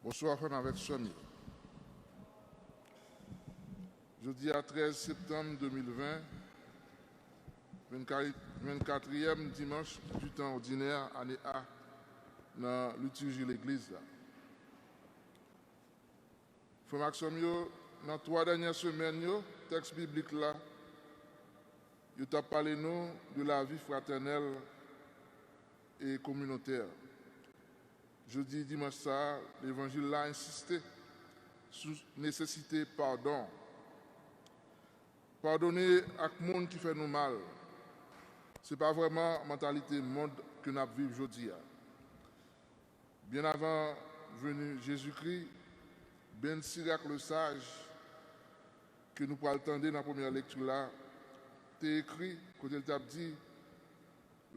Bonsoir, frère avec Sonia. Jeudi à 13 septembre 2020, 24e dimanche du temps ordinaire, année A, dans liturgie de l'église. Frère Maxime, dans les 3 dernières semaines, le texte biblique là, il t'a parlé nous de la vie fraternelle et communautaire. Jeudi, dimanche, ça, l'évangile a insisté sur la nécessité de pardon. Pardonner à tout le monde qui fait nous mal. Ce n'est pas vraiment la mentalité monde que nous vivons aujourd'hui. Bien avant venu Jésus-Christ, Ben Sirac le sage, que nous pourrons attendre dans la première lecture là, t'es écrit, quand il t'a dit,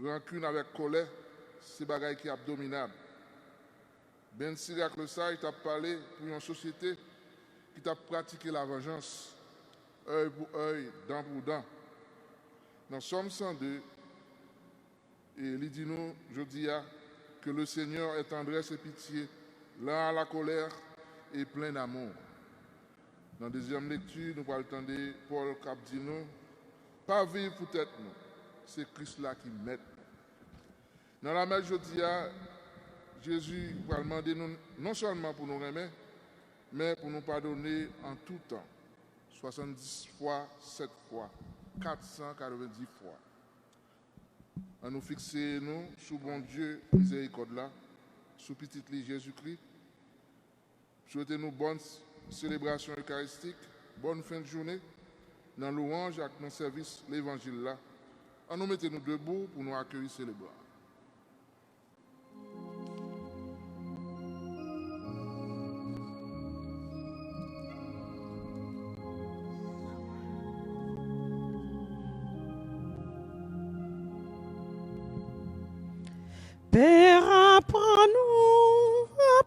rancune avec colère, c'est bagaille qui est abominable. Ben Sirac le sage t'a parlé pour une société qui t'a pratiqué la vengeance, œil pour œil, dent pour dent. Dans Somme 102, et il dit nous, je dis que le Seigneur est tendresse et pitié, lent à la colère et plein d'amour. Dans la deuxième lecture, nous allons entendre Paul Cap dit nous, pas vivre pour tête nous, c'est Christ là qui met. Dans la messe, je dis Jésus va demander nous, non seulement pour nous remettre, mais pour nous pardonner en tout temps. 70 fois, 7 fois, 490 fois. À nous fixer, nous, sous bon Dieu, miséricorde là, sous petit lit Jésus-Christ. Souhaitez-nous bonne célébration eucharistique, bonne fin de journée, dans louange avec nos services, l'évangile là. À nous mettez-nous debout pour nous accueillir célébrer. Père, apprends-nous à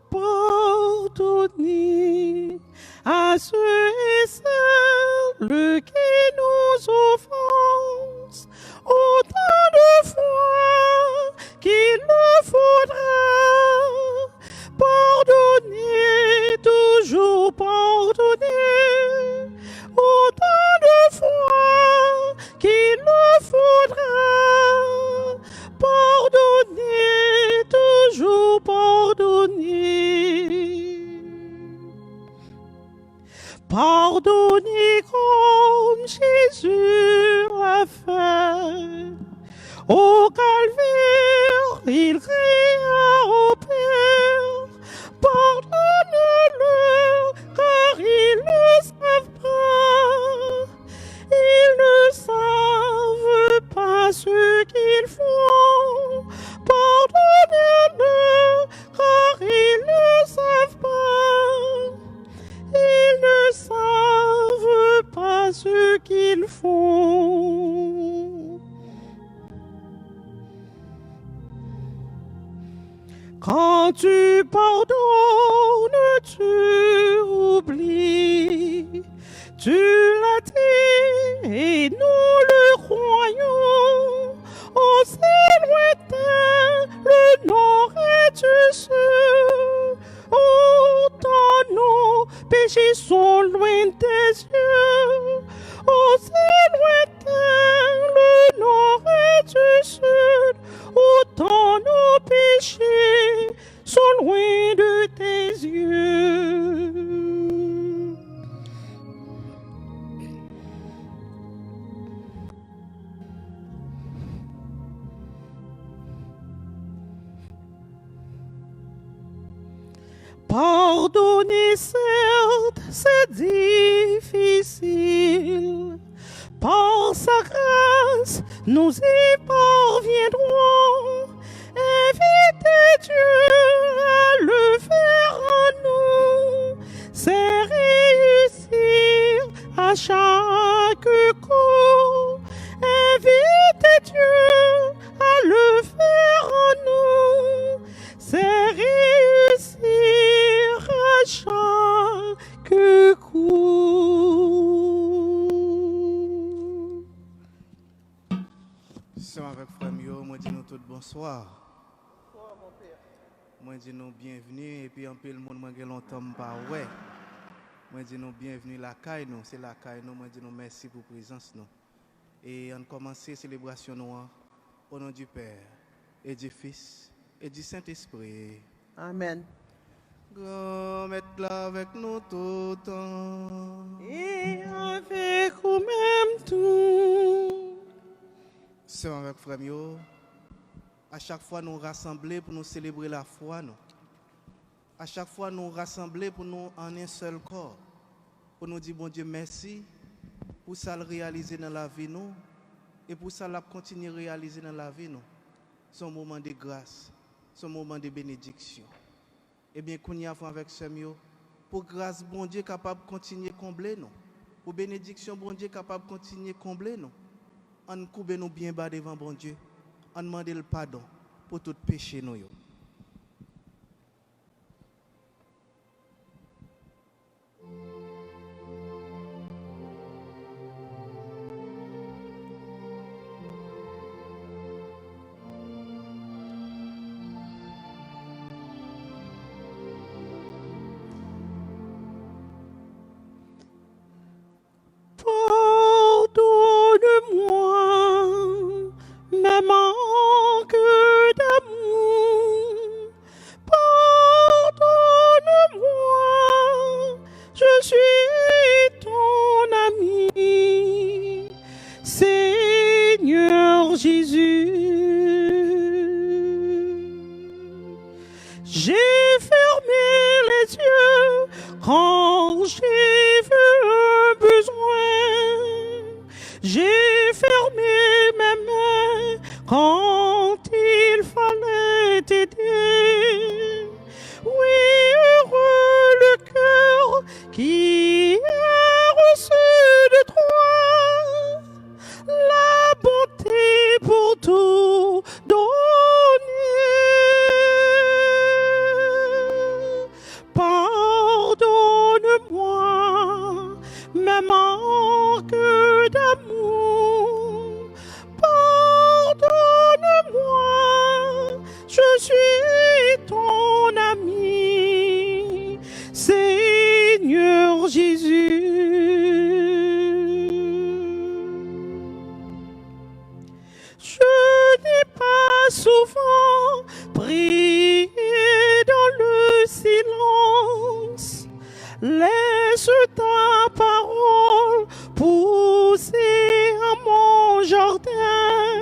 pardonner à ceux et celles qui nous offensent, autant de fois qu'il le faudra. Pardonner, toujours pardonner, autant de fois qu'il le faudra. Pardonner, toujours pardonner. Pardonner comme Jésus l'a fait. Au calvaire, il cria au Père, pardonne-le, car ils ne savent pas. Ils ne savent pas ce qu'ils font. Pardonne-le, car ils ne savent pas. Ils ne savent pas ce qu'ils font. Quand tu pardonnes, tu oublies. Tu l'as dit et nous le croyons. Au ciel lointain, le nord et du sud. Autant nos péchés sont loin des yeux. Au ciel lointain, le nord et du sud. Autant nos péchés sont loin de tes yeux. Pardonner, certes, c'est difficile. Par sa grâce, nous y parviendrons. Inviter Dieu à le faire en nous, c'est réussir à chaque coup. Inviter Dieu à le faire en nous, c'est réussir à chaque coup. C'est avec frère Mio, moi dis nous tout bonsoir. Bonsoir mon père. Moi dis nous bienvenue et puis un peu le monde moi longtemps pas ouais. Moi dis nous bienvenue la caille nous, c'est la caille nous, moi dis nous merci pour présence nous. Et on commence la célébration nous au nom du Père et du Fils et du Saint-Esprit. Amen. Grand mettre là avec nous tout le temps. Et avec vous-même tout. Sœurs avec frères, à chaque fois nous rassembler pour nous célébrer la foi. Nous. À chaque fois nous rassembler pour nous en un seul corps. Pour nous dire bon Dieu merci pour ça le réaliser dans la vie nous et pour ça la continuer à réaliser dans la vie nous. C'est un moment de grâce, c'est un moment de bénédiction. Eh bien, qu'on y a avec ce mieux, pour grâce, bon Dieu capable de continuer à combler nous. Pour bénédiction, bon Dieu capable de continuer à combler nous. On coupe nous bien bas devant bon Dieu. On demande le pardon pour tout péché nous. Pardonne-moi mes manques d'amour. Pardonne-moi, je suis ton ami, Seigneur Jésus. J'ai fermé les yeux quand j'ai vu un besoin. J'ai fermé mes mains quand il fallait t'aider. Oui, heureux le cœur qui a reçu de toi la bonté pour tout donner. Pardonne-moi mes manques d'amour. Pardonne-moi, je suis ton ami, Seigneur Jésus. Je n'ai pas souvent prié dans le silence. Laisse ta parole pousser à mon jardin.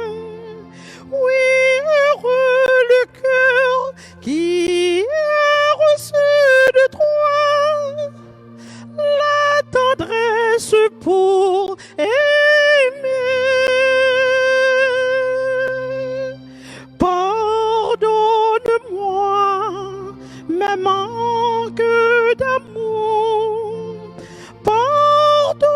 Oui, heureux le cœur qui a reçu de toi la tendresse pour aimer. Pardonne-moi mes manques d'amour. Pardonne-moi,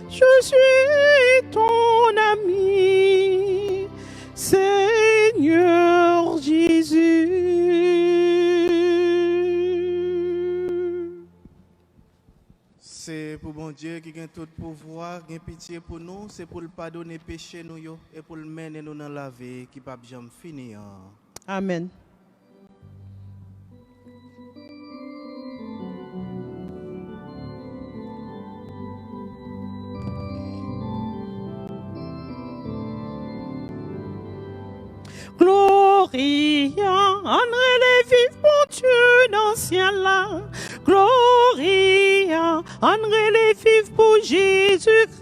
je suis ton ami, Seigneur Jésus. C'est pour bon Dieu qui a tout pouvoir, qui a pitié pour nous, c'est pour le pardonner péché nous yo, et pour le mener nous dans la vie qui pas jamais finir. Amen. Gloria, André les vifs, bon Dieu dans le ciel là. Gloria, André les vifs pour Jésus-Christ.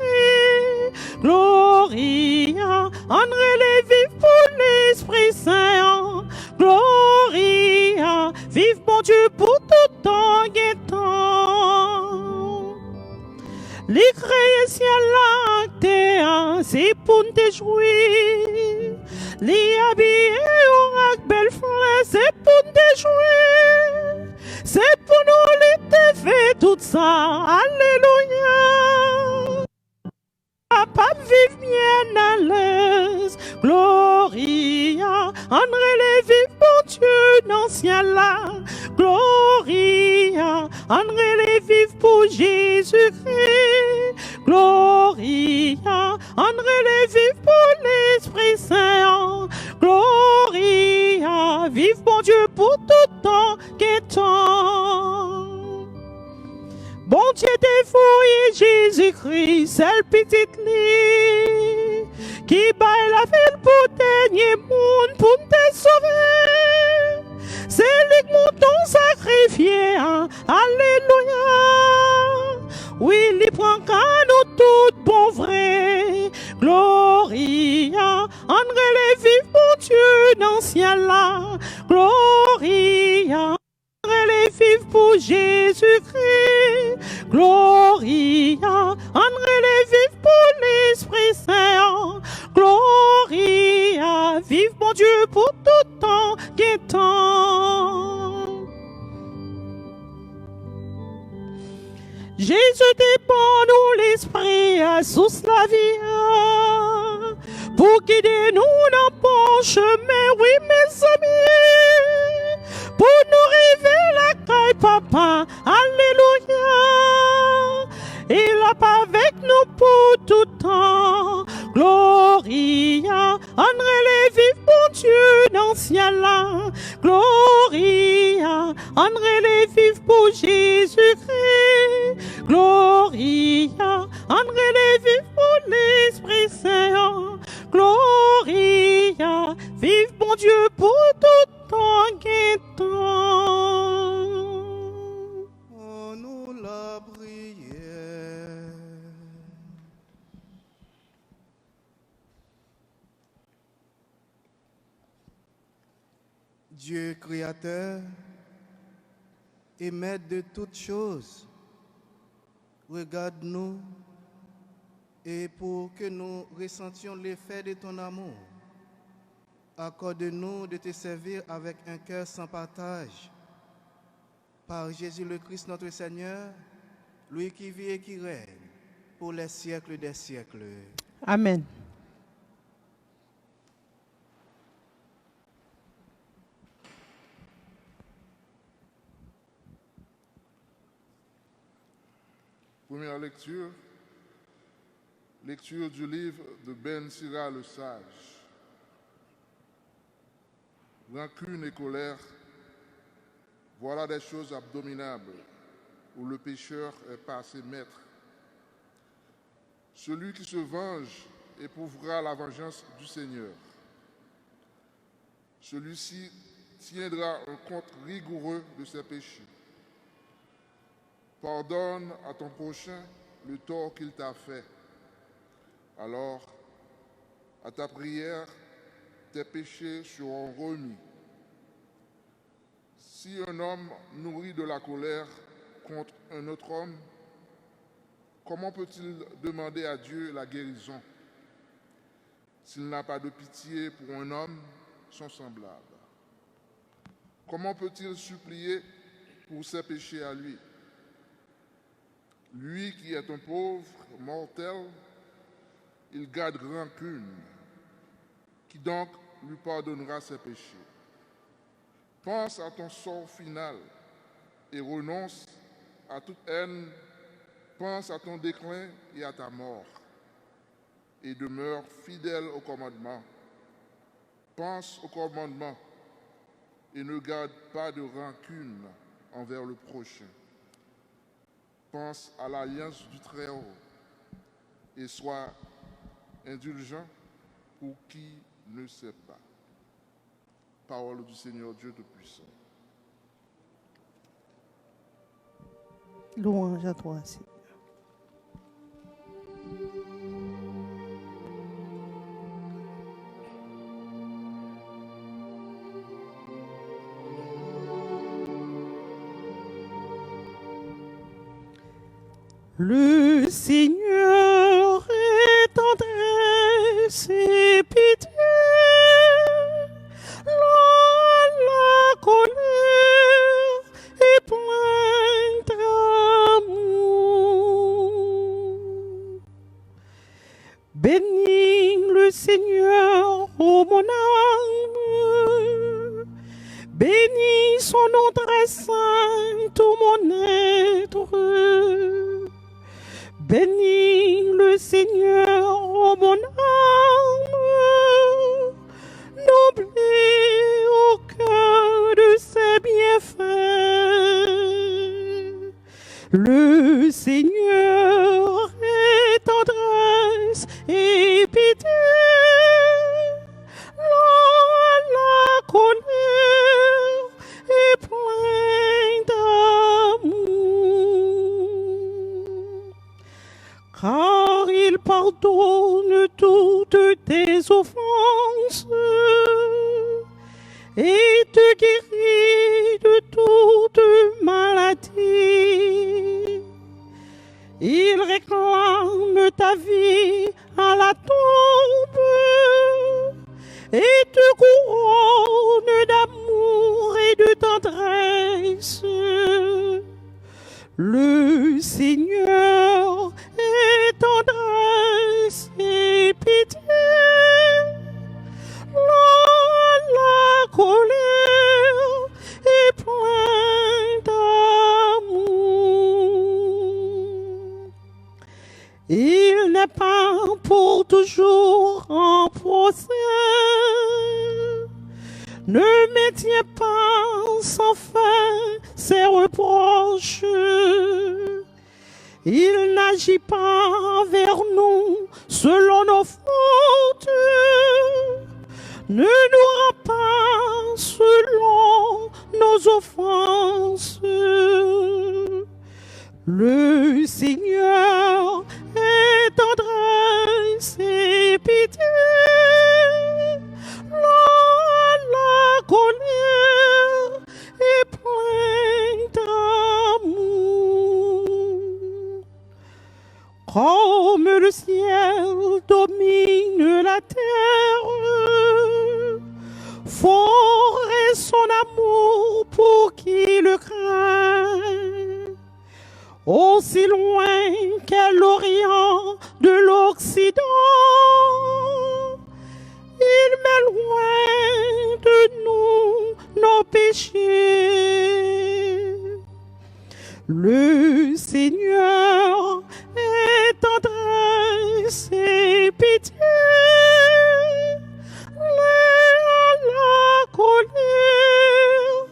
Gloria, André les vifs pour l'Esprit Saint. Gloria, vive bon Dieu pour tout temps et temps. Les créés ciel là, terre, c'est pour te jouir. Les habillés avec belle fleur, c'est pour te jouer. C'est pour nous les te fait tout ça. Alléluia. Papa vive bien à l'aise. Gloria. André les vive bon Dieu dans le ciel là. Gloria. André les vive pour Jésus-Christ. Gloria. André les vive pour l'Esprit Saint. Gloria. Jésus-Christ, c'est le petit lit qui baille la ville pour dernier monde, pour te sauver. C'est lui que mouton sacrifié, hein? Alléluia. Oui, il prend qu'à nous tout bon vrai. Gloria, André les vivre pour Dieu dans le ciel là. Gloria, André les vivre pour Jésus-Christ. Gloria, André les vivre pour l'Esprit Saint. Gloria, vive mon Dieu pour tout temps qui est temps. Jésus dépend nous l'Esprit à sous la vie pour guider nous dans bon chemin, oui mes amis, pour nous rêver la caille papa, alléluia. Il a pas avec nous pour tout temps. Gloria, André les vivre pour Dieu dans le ciel là. Gloria, André les vivre pour Jésus-Christ. Gloria, André les vivre pour l'Esprit Saint. Gloria, vive mon Dieu pour tout temps et temps. Oh, nous la prière. Dieu créateur et maître de toutes choses, regarde-nous et pour que nous ressentions l'effet de ton amour, accorde-nous de te servir avec un cœur sans partage. Par Jésus le Christ notre Seigneur, lui qui vit et qui règne pour les siècles des siècles. Amen. Première lecture, lecture du livre de Ben Sira le Sage. Rancune et colère, voilà des choses abominables où le pécheur est passé maître. Celui qui se venge éprouvera la vengeance du Seigneur. Celui-ci tiendra un compte rigoureux de ses péchés. Pardonne à ton prochain le tort qu'il t'a fait. Alors, à ta prière, tes péchés seront remis. Si un homme nourrit de la colère contre un autre homme, comment peut-il demander à Dieu la guérison s'il n'a pas de pitié pour un homme, son semblable? Comment peut-il supplier pour ses péchés à lui? Lui qui est un pauvre mortel, il garde rancune. Qui donc lui pardonnera ses péchés? Pense à ton sort final et renonce à toute haine. Pense à ton déclin et à ta mort et demeure fidèle au commandement. Pense au commandement et ne garde pas de rancune envers le prochain. Pense à l'alliance du Très-Haut et sois indulgent pour qui ne sait pas. Parole du Seigneur Dieu Tout-Puissant. Louange à toi, Seigneur. Le Seigneur est tendresse et pitié, la colère est pleine d'amour. Bénis le Seigneur, ô mon âme, bénis son nom très saint, tout mon être. Bénis le Seigneur, ô mon âme, n'oublie aucun de ses bienfaits. Le Seigneur est offenses et te guérit de toute maladie. Il réclame ta vie à la tombe et te couronne d'amour et de tendresse. Le Seigneur est tendresse et pitié, la colère est pleine d'amour. Il n'est pas pour toujours en procès. Ne maintiens pas sans fin ses reproches. Il n'agit pas envers nous selon nos fautes. Ne nous rend pas selon nos offenses. Le Seigneur est tendresse et pitié. La colère est pleine d'amour. Comme le ciel domine la terre, fort est son amour pour qui le craint. Aussi loin qu'est l'Orient de l'Occident, il met loin de nous nos péchés. Le Seigneur est tendresse et pitié. La colère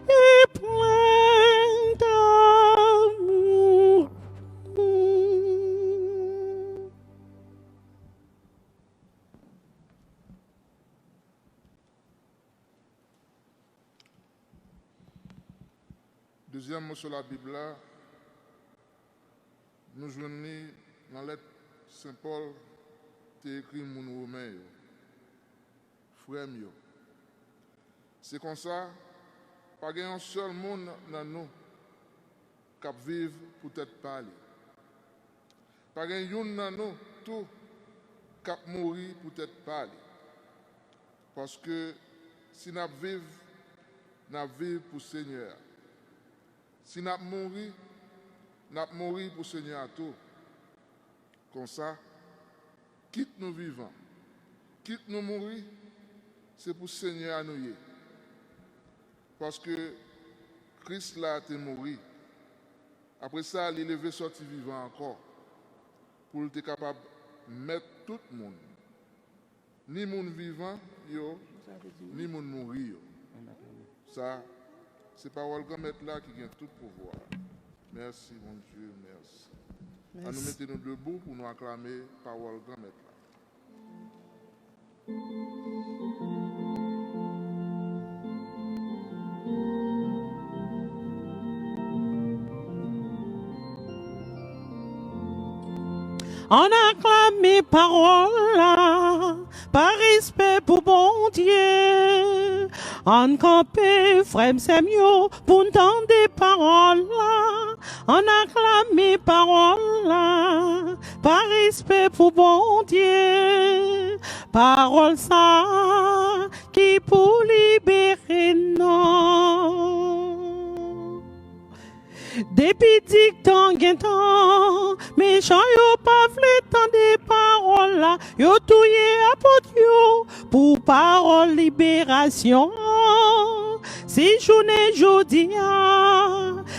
est pleine d'amour. Deuxième mot sur la Bible, là, nous joignons dans la lettre Saint-Paul, qui écrit mon Romain, frère. C'est comme ça, pas un seul monde dans nous qui vivre pour être parlé. Pas un dans nous tout qui mourir pour être parlé. Parce que si nous vivons pour le Seigneur. Si nous mourons pour le Seigneur tout. Comme ça, quitte nous vivants, quitte nous mourir, c'est pour le Seigneur à nous. Parce que Christ là a été mort. Après ça, il est levé sorti vivant encore. Pour être capable de mettre tout le monde. Ni monde vivant, ni monde mourir. Ça, c'est parole grand maître là qui a tout pouvoir. Merci mon Dieu, merci. À nous mettre nous debout pour nous acclamer parole grand maître là. On acclame mes paroles là, par respect pour bon Dieu. On campé, frère, c'est mieux pour entendre des paroles là. On acclame mes paroles là, par respect pour bon Dieu. Parole ça, qui pour libérer non. Depuis dictant temps, méchant yo pas vle tant des paroles là, yo touye apôtre yo pour parole libération. Si journée jodi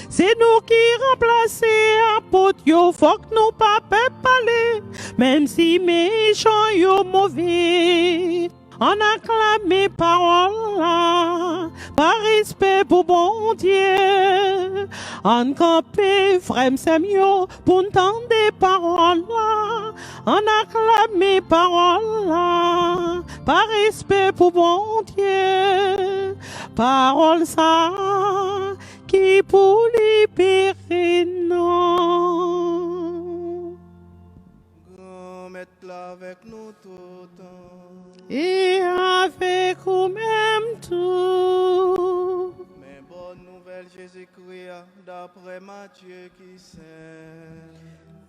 c'est nous qui remplacer apôtre yo, faut que nous pas parler, même si méchant yo mauvais. On acclame mes paroles là, par respect pour bon Dieu. On campé, frère, c'est mieux pour entendre des paroles là. On acclame mes paroles là, par respect pour bon Dieu. Parole ça, qui pour libérer non. Grand maître là avec nous tout le temps. et avec vous-même tout. Mais bonne nouvelle Jésus-Christ, d'après Matthieu qui saint.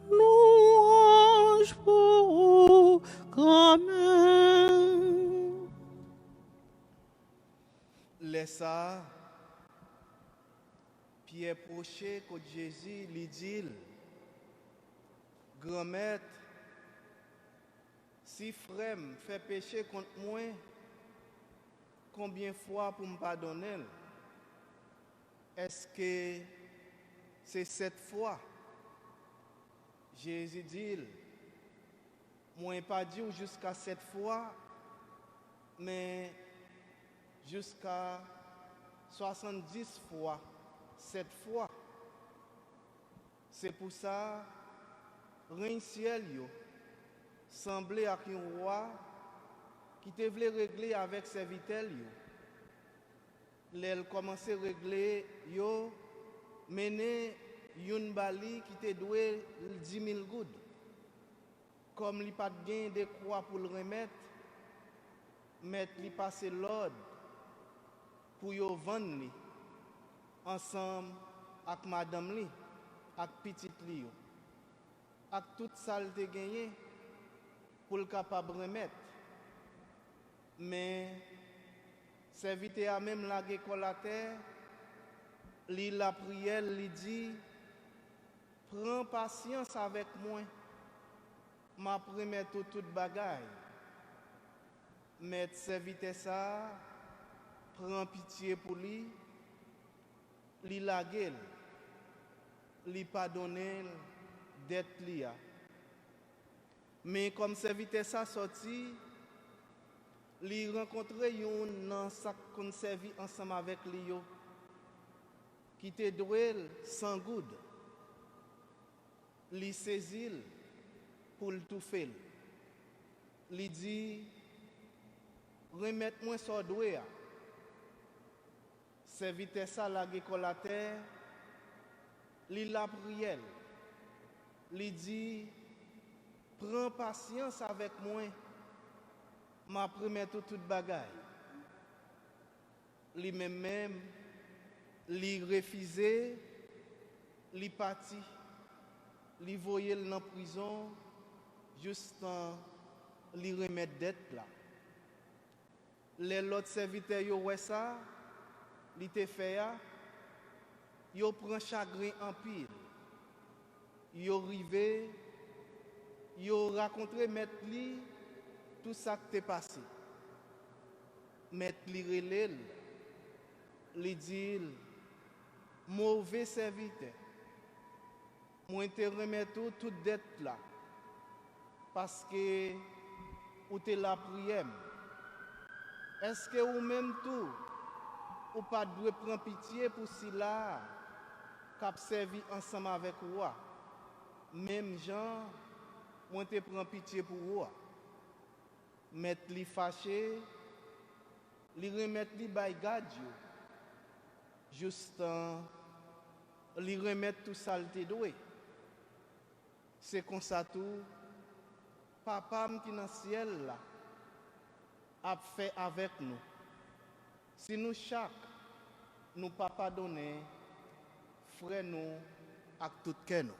Louange pour vous, grand même. Laisse ça. Pierre proché contre Jésus, lui dit, grand maître, si frère fait péché contre moi, combien de fois pour me pardonner? Est-ce que c'est 7 fois? Jésus dit, moi pas dit jusqu'à 7 fois, mais jusqu'à 70 fois, 7 fois. C'est pour ça, règne ciel yo, semblait à un roi qui te voulait régler avec serviteur yo. L'elle commençait à régler yo, mener une bali qui te doué 10 000 gouttes. Comme il pas de gain de croix pour le remettre, mettre lui passer l'ordre pour yo vendre li ensemble avec madame li, avec petite li yo. Avec toute ça te gagné pour le capable remettre. Mais serviteur a même la la terre, li la prière, li dit prends patience avec moi. M'a remettre toute bagaille. Mais serviteur ça prend pitié pour lui, li la gueule, li pardonner dette li a. Mais comme serviteur ça sorti, li rencontré yon nan sak kon servi ensemble avec li yo qui te doué sans goud. Li saisil pour le tout faire. Li dit remettre moi so doué a. Serviteur ça la la terre, li la prière. Li dit prends patience avec moi. M'a promettre toute bagaille. Li même li refusé, li parti, li voyé dans prison juste en li remettre dette là. Les autres serviteurs yo ouais ça, li te fait ya, yo prend chagrin en pile. Yo rivé, yo raconté mettre li tout ça qui t'est passé. Mettre li relève, li dit mauvais serviteur. Moi te remettre toute dette là parce que ou te la prière. Est-ce que ou même tout ou pas doit prendre pitié pour si là cap servi ensemble avec roi. Même Jean moi te prend pitié pour roi. Mettre li fâché, li remettre li bay gadjo. Juste li remettre tout ça le doué. C'est comme ça tout papa qui dans le ciel là a fait avec nous. Si nous chaque nous pas pardonner frère nous avec tout cœur nous.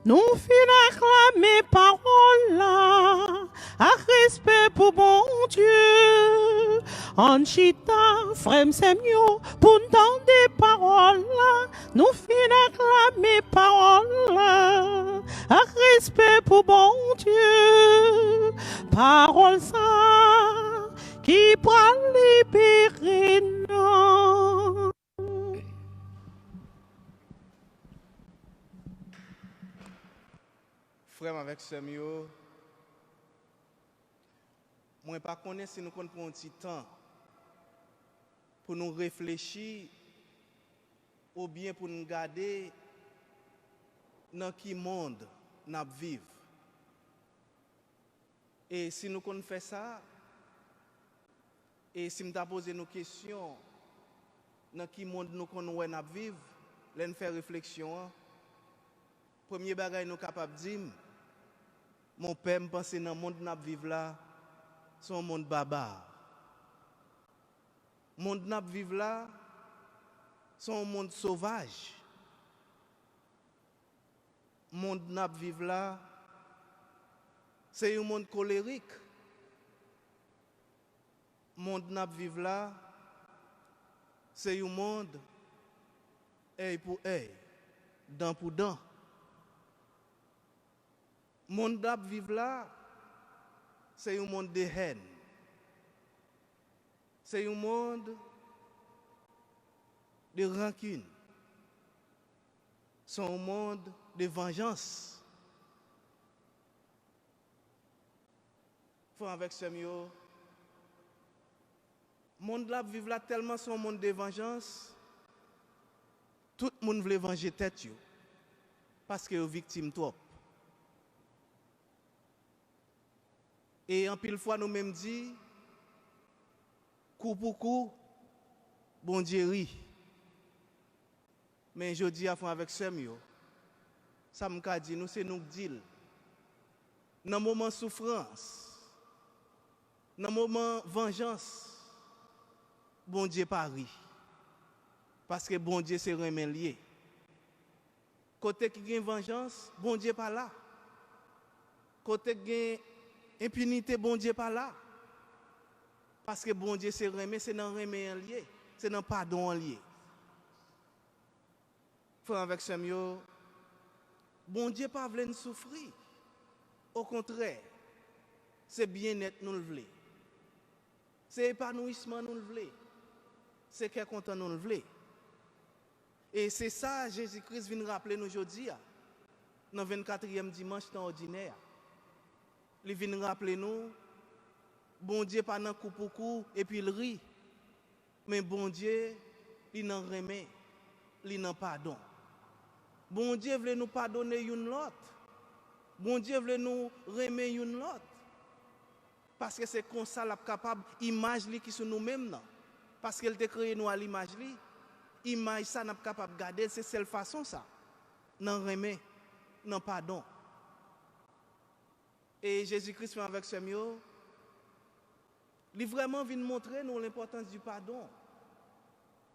Nous finissons acclamer parole là, à respect pour bon Dieu. En chita, frère Semio, pour entendre des paroles là, nous finissons acclamer parole là, à respect pour bon Dieu. Parole ça, qui pourra libérer nous. Frère avec Semio, moi ne connais pas si nous prenons un petit temps pour nous réfléchir ou bien pour nous garder dans quel monde nous vivons. Et si nous faisons ça, et si nous posons nos questions dans quel monde nous vivons, nous faisons réflexion. Premier bagage nous capable de dire, mon père me pense dans le monde où nous vivons là, c'est un monde barbare. Le monde où nous vivons là, c'est un monde sauvage. Le monde où nous vivons là, c'est un monde colérique. Le monde où nous vivons là, c'est un monde œil pour œil, dent pour dent. Le monde où nous vivons là, c'est un monde de haine. C'est un monde de rancune. C'est un monde de vengeance. Frère avec ce mieux, le monde là vivre là tellement son monde de vengeance, tout le monde veut venger tête yo, parce que est victime trop. Et en pile fois nous même dit, coup pour coup, bon Dieu rit. Mais je dis à fond avec ce mieux, ça me dit nous c'est nous qui dit. Dans le moment de souffrance, dans le moment de vengeance, bon Dieu pas ri. Parce que bon Dieu c'est remet lié. Côté qui gagne vengeance, bon Dieu pas là. Côté qui gagne impunité, bon Dieu pas là. Parce que bon Dieu c'est remet, c'est dans remet lié, c'est dans pardon lié. Frère avec ce mieux, bon Dieu pas voulu nous souffrir. Au contraire, c'est bien-être nous le voulons. C'est épanouissement nous le voulons. C'est qu'est content nous le voulons. Et c'est ça Jésus-Christ vient rappeler nous aujourd'hui, dans le 24e dimanche temps ordinaire. Il vient rappeler nous, bon Dieu pas dans coup pour coup et puis il rit. Mais bon Dieu, il n'en remet, il n'en pardon. Bon Dieu veut nous pardonner une l'autre. Bon Dieu veut nous remettre une l'autre. Parce que c'est comme ça qu'il est capable d'image qui sont nous-mêmes. Parce qu'il a créé nous à l'image. L'image, ça n'est pas capable de garder. C'est cette façon, ça. Non remet, non pardon. Et Jésus-Christ fait avec ce mieux. Il vraiment vient montrer nous l'importance du pardon.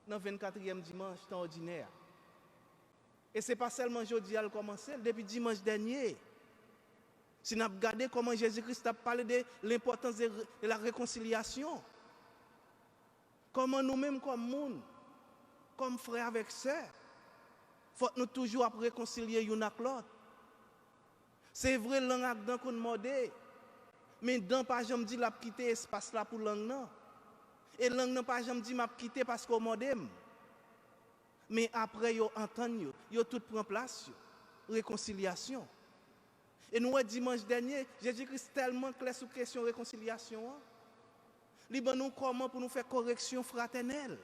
Dans le 24e dimanche, temps ordinaire. Et ce n'est pas seulement aujourd'hui à le commencer, depuis dimanche dernier. Si nous avons regardé comment Jésus-Christ a parlé de l'importance de la réconciliation, comment nous-mêmes, comme monde, comme frères avec sœurs, il faut nous toujours réconcilier l'un avec l'autre. C'est vrai, l'un avec l'autre qu'on mordé, mais dans pas jamais dit la quitter espace là pour l'un non. Et l'un n'a pas jamais dit m'a quitter parce qu'on mordé. Mais après, ils entendent, ils tout prend place, réconciliation. Et nous, dimanche dernier, Jésus-Christ tellement clair sur la question de réconciliation. Il dit nous comment pour nous faire correction fraternelle.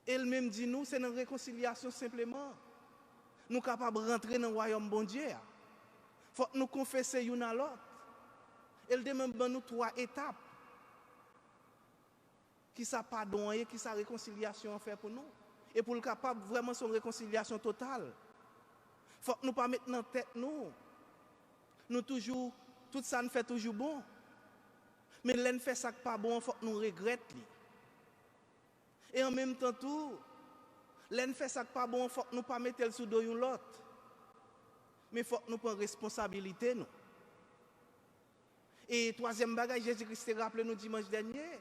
Et il même dit nous, c'est une réconciliation simplement. Nous sommes capables de rentrer dans le royaume bon Dieu. Il faut que nous confessions l'une à l'autre. Il dit même nous 3 étapes. Qui ça pardon et qui ça réconciliation fait pour nous. Et pour le capable vraiment son réconciliation totale. Faut que nous pas mettre dans tête nous toujours tout ça nous fait toujours bon. Mais l'en fait ça pas bon, faut que nous regretter. Et en même temps tout l'en fait ça pas bon, faut que nous pas mettre le sous dos l'autre. Mais faut que nous prendre responsabilité nous. Et troisième bagage Jésus-Christ a rappelé nous dimanche dernier.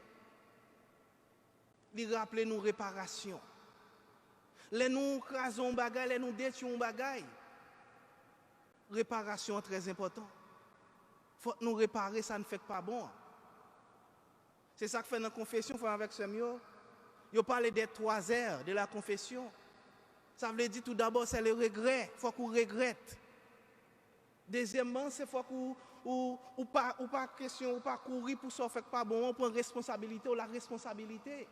Il rappelle nous réparation. Les nous crasons bagay, les nous détruisons bagay. Réparation très important. Faut nous réparer, ça ne fait pas bon. C'est ça que fait dans la confession, avec ce mieux. Il parle des 3 R de la confession. Ça veut dire tout d'abord, c'est le regret. Il faut qu'on regrette. Deuxièmement, c'est faut qu'on ou pas question, ou pas courir pour ça fait pas bon, on prend responsabilité ou la responsabilité.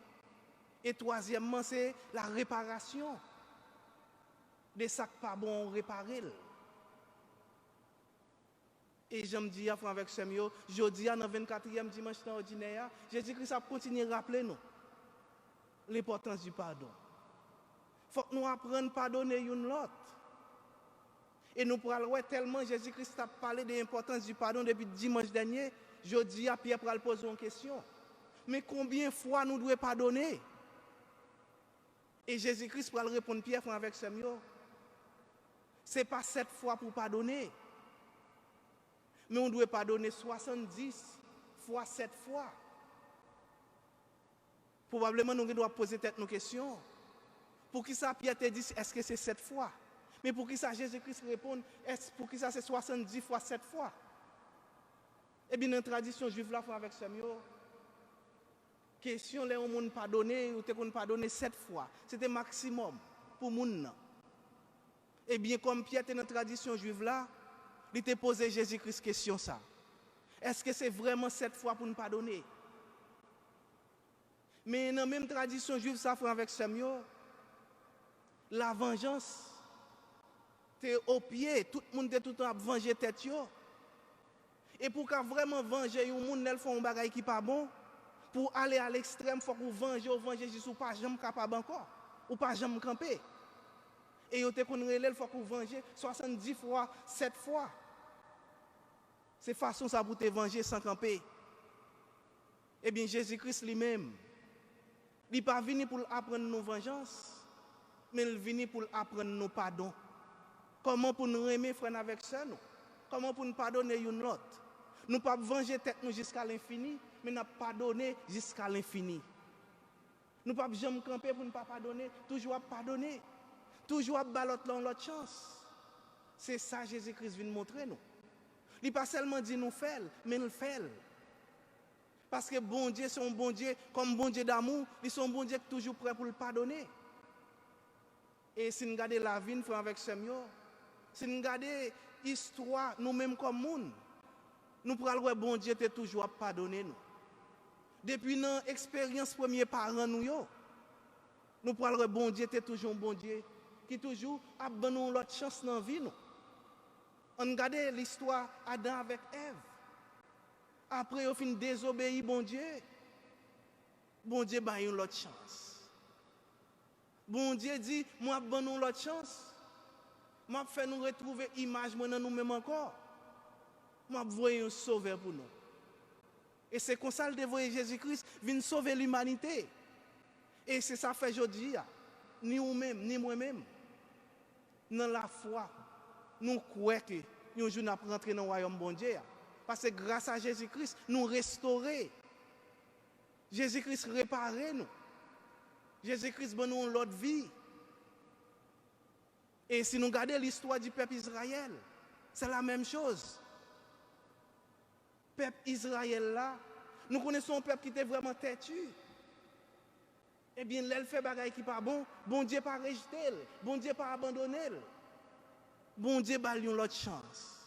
Et troisièmement, c'est la réparation. Des sacs pas bons, réparer. Et je me dis, avec ce mieux, je dis dans le 24e dimanche ordinaire, Jésus-Christ a continué à rappeler nous l'importance du pardon. Il faut que nous apprenions à pardonner l'une l'autre. Et nous pourrons voir tellement Jésus-Christ a parlé de l'importance du pardon depuis dimanche dernier, jeudi à Pierre pour poser une question. Mais combien de fois nous devons pardonner? Et Jésus-Christ pour répondre Pierre avec ce mot. Ce n'est pas 7 fois pour pardonner. Mais on doit pardonner 70 fois 7 fois. Probablement nous devons poser nos questions. Pour qui ça Pierre te dit est-ce que c'est 7 fois? Mais pour qui ça Jésus-Christ répond est-ce pour qui ça c'est 70 fois 7 fois? Eh bien dans la tradition juive là avec ce mot. Question les gens pardonner ou te qu'on pardonner 7 fois. C'était maximum pour moun. Et bien comme Pierre était dans la tradition juive là, il t'a posé Jésus-Christ question ça. Est-ce que c'est vraiment 7 fois pour nous pardonner? Mais dans la même tradition juive ça fait avec Samuel, la vengeance t'es au pied, tout le monde est tout le temps à venger tête yo. Et pour qu'à vraiment venger un monde elle font un bagage qui pas bon. Pour aller à l'extrême, il faut qu'on venger jusqu'à pas jamais capable encore, ou pas jamais camper. Et il faut qu'on venger 70 fois, 7 fois. C'est façon ça pour te venger sans camper. Eh bien, Jésus-Christ lui-même, il n'est pas venu pour apprendre nos vengeances, mais il est venu pour apprendre nos pardons. Comment pour nous aimer, frère, avec ça, nous? Comment pour nous pardonner une autre? Nous ne pouvons pas venger tête nous jusqu'à l'infini, mais nous pardonner jusqu'à l'infini. Nous ne pouvons pas jamais camper pour ne pas pardonner, toujours pardonner, toujours baloter l'autre chance. C'est ça que Jésus-Christ vient nous montrer nous. Il n'a pas seulement dit nous faire, mais nous le fait. Parce que bon Dieu, c'est un bon Dieu, comme bon Dieu d'amour, ils sont un bon Dieu toujours prêt pour le pardonner. Et si nous regardons la vie, frère, avec Samuel, si nous regardons l'histoire, nous-mêmes comme monde, nous pourrons voir bon Dieu est toujours à pardonner nous. Depuis notre expérience premier parents nous pourrons voir bon Dieu est toujours un bon Dieu qui toujours a donné l'autre chance dans la vie nous. On regarde l'histoire Adam avec Ève. Après au fin désobéir bon Dieu a une autre chance. Bon Dieu dit moi donne l'autre chance. Moi fait nous retrouver image dans nous-mêmes encore. Moi, voyez un sauveur pour nous. Et c'est comme ça que Jésus-Christ vient sauver l'humanité. Et c'est ça que fait aujourd'hui. Ni vous-même, ni moi-même. Dans la foi, nous croyons que nous jour nous rentrer dans le royaume bon Dieu. Parce que grâce à Jésus-Christ, nous restaurer. Jésus-Christ réparer nous. Jésus-Christ donne nous l'autre vie. Et si nous regardons l'histoire du peuple Israël, c'est la même chose. Peuple Israël là, nous connaissons un peuple qui était vraiment têtu. Eh bien, l'elle fait bagaille qui pas bon, bon Dieu pas rejeté, bon Dieu pas abandonné. Bon Dieu ba lui l'autre chance.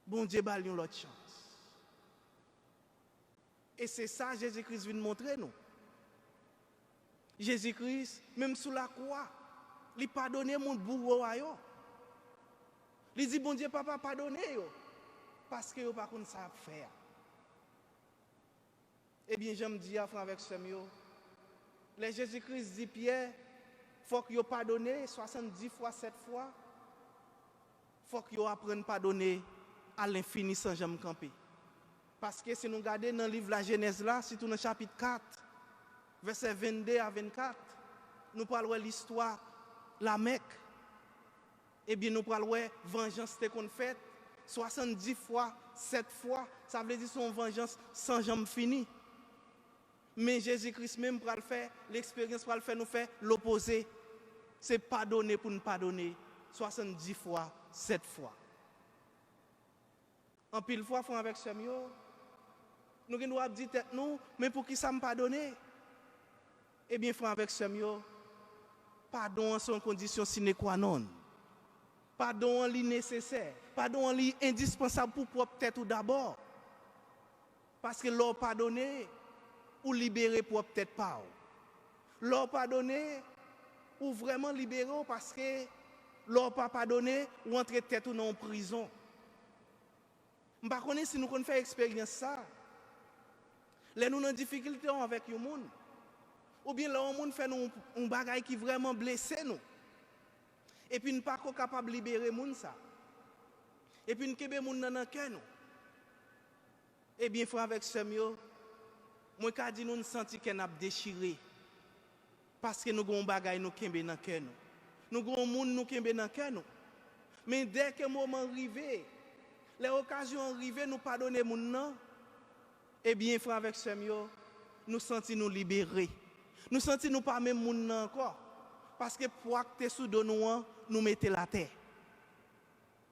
Bon Dieu ba lui l'autre chance. Et c'est ça Jésus-Christ vient montrer nous. Jésus-Christ, même sous la croix, il pardonne mon bourreau à yo. Il dit, bon Dieu, papa, pardonnez-yo. Parce que yo pas qu'on ça faire. Eh bien, j'aime dire avec ce mot, les Jésus-Christ dit Pierre, il faut que yo pardonne 70 fois, 7 fois. Il faut que yo apprenne à pardonner à l'infini sans jamais camper. Parce que si nous regardons dans le livre de la Genèse là, surtout dans le chapitre 4, verset 22 à 24, nous parlons de l'histoire de la Mecque. Eh bien, nous parlons de vengeance qu'on fait 70 fois, 7 fois. Ça veut dire son vengeance sans jamais fini. Mais Jésus-Christ même pour le faire, l'expérience pour le faire, nous fait l'opposé. C'est pardonner pour nous pardonner 70 fois, 7 fois. En pile fois, avec ce mieux, nous devons dire tête nous, mais pour qui ça me pardonner? Eh bien, frère, avec ce mieux, pardon sont condition sine qua non. Pardon est nécessaire. Pardon est indispensable pour propre tête ou d'abord. Parce que l'on pardonné ou libéré propre tête pas. L'on pardonné ou vraiment libéré parce que l'on pas pardonné ou entrer tête ou dans prison. Je ne sais pas si nous faisons expérience ça. Là nous avons des difficultés avec les gens. Ou bien là on fait un bagage qui vraiment blessé nous. Et puis nous pas capable de libérer moun ça. Et puis nous kebe moun nan cœur nous. Eh bien frère avec sœur yo, moi ka di nous senti qu'on a déchiré parce que nous gon bagay nous kembe nan cœur nous. Nous gon moun nous kembe nan cœur nous. Mais dès que moment arrivé, les occasions arrivées nous pardonner moun nan, eh bien frère avec sœur yo, nous senti nous libérer. Nous senti nous pas même moun nan encore parce que pour acter sous de nous mettez la terre.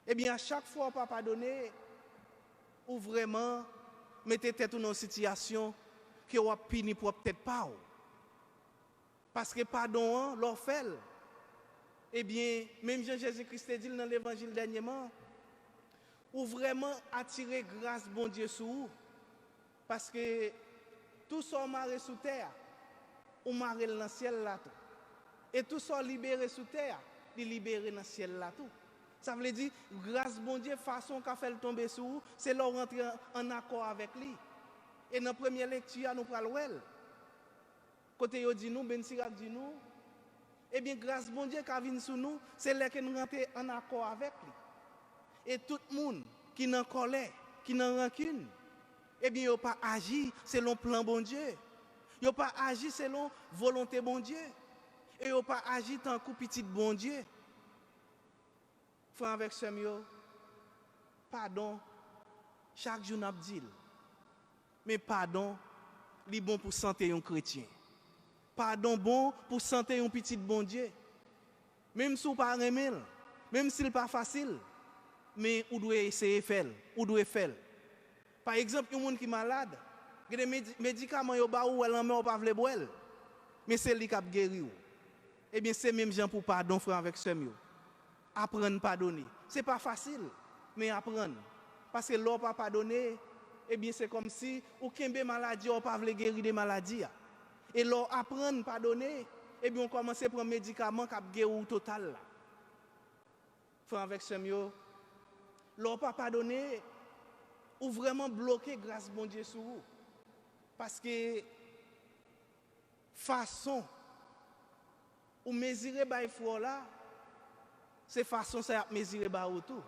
Eh bien à chaque fois pas pardonner ou vraiment mettez tête dans une situation que vous pini pour peut-être pas. Parce que pardon, l'on fait. Eh bien, même Jésus-Christ dit dans l'évangile dernièrement, ou vraiment attirer grâce bon Dieu sur vous. Parce que tout ça marre sous terre, ou marre dans le ciel là tout. Et tout ça libéré sous terre, il libéré dans le ciel là tout. Ça veut dire, grâce bon Dieu, façon qu'a fait le tomber sur vous, c'est là rentrer en accord avec lui. Et dans la première lecture, nous parlons de elle. Côté yo dit nous, Ben Sirac dit nous, eh bien, grâce bon Dieu qui vient sur nous, c'est là que nous rentrons en accord avec lui. Et tout le monde qui n'a colère, qui n'a rancune, eh bien, il n'a pas agi selon le plan bon Dieu. Il n'a pas agi selon la volonté bon Dieu. Et il n'a pas agi tant que petit bon Dieu. Frère avec ce mieux, pardon, chaque jour n'a dit. Mais pardon, il est bon pour santé un chrétien. Pardon bon pour santé un petit bon Dieu. Même si vous ne pas aimer, même si ce n'est pas facile, mais vous devez essayer de faire, vous devez faire. Par exemple, un monde qui est malade, il y a des médicaments qui sont en main, pas vle boire. Mais c'est lui qui a guéri. Eh bien, c'est même gens pour pardon, frère, avec ce mieux. Apprendre à pardonner. Ce n'est pas facile, mais apprendre. Parce que l'on pas pardonner, eh bien, c'est comme si ou kembe maladie, ou pas vle guérir des maladies. Et l'on apprendre à pardonner, eh bien, on commence à prendre un médicament qui a guéri total. Frère, avec ce mieux, l'on pas pardonner, ou vraiment bloquer grâce bon Dieu sur vous. Parce que façon ou mesurer by foi là, c'est façon ça mesurer by tout.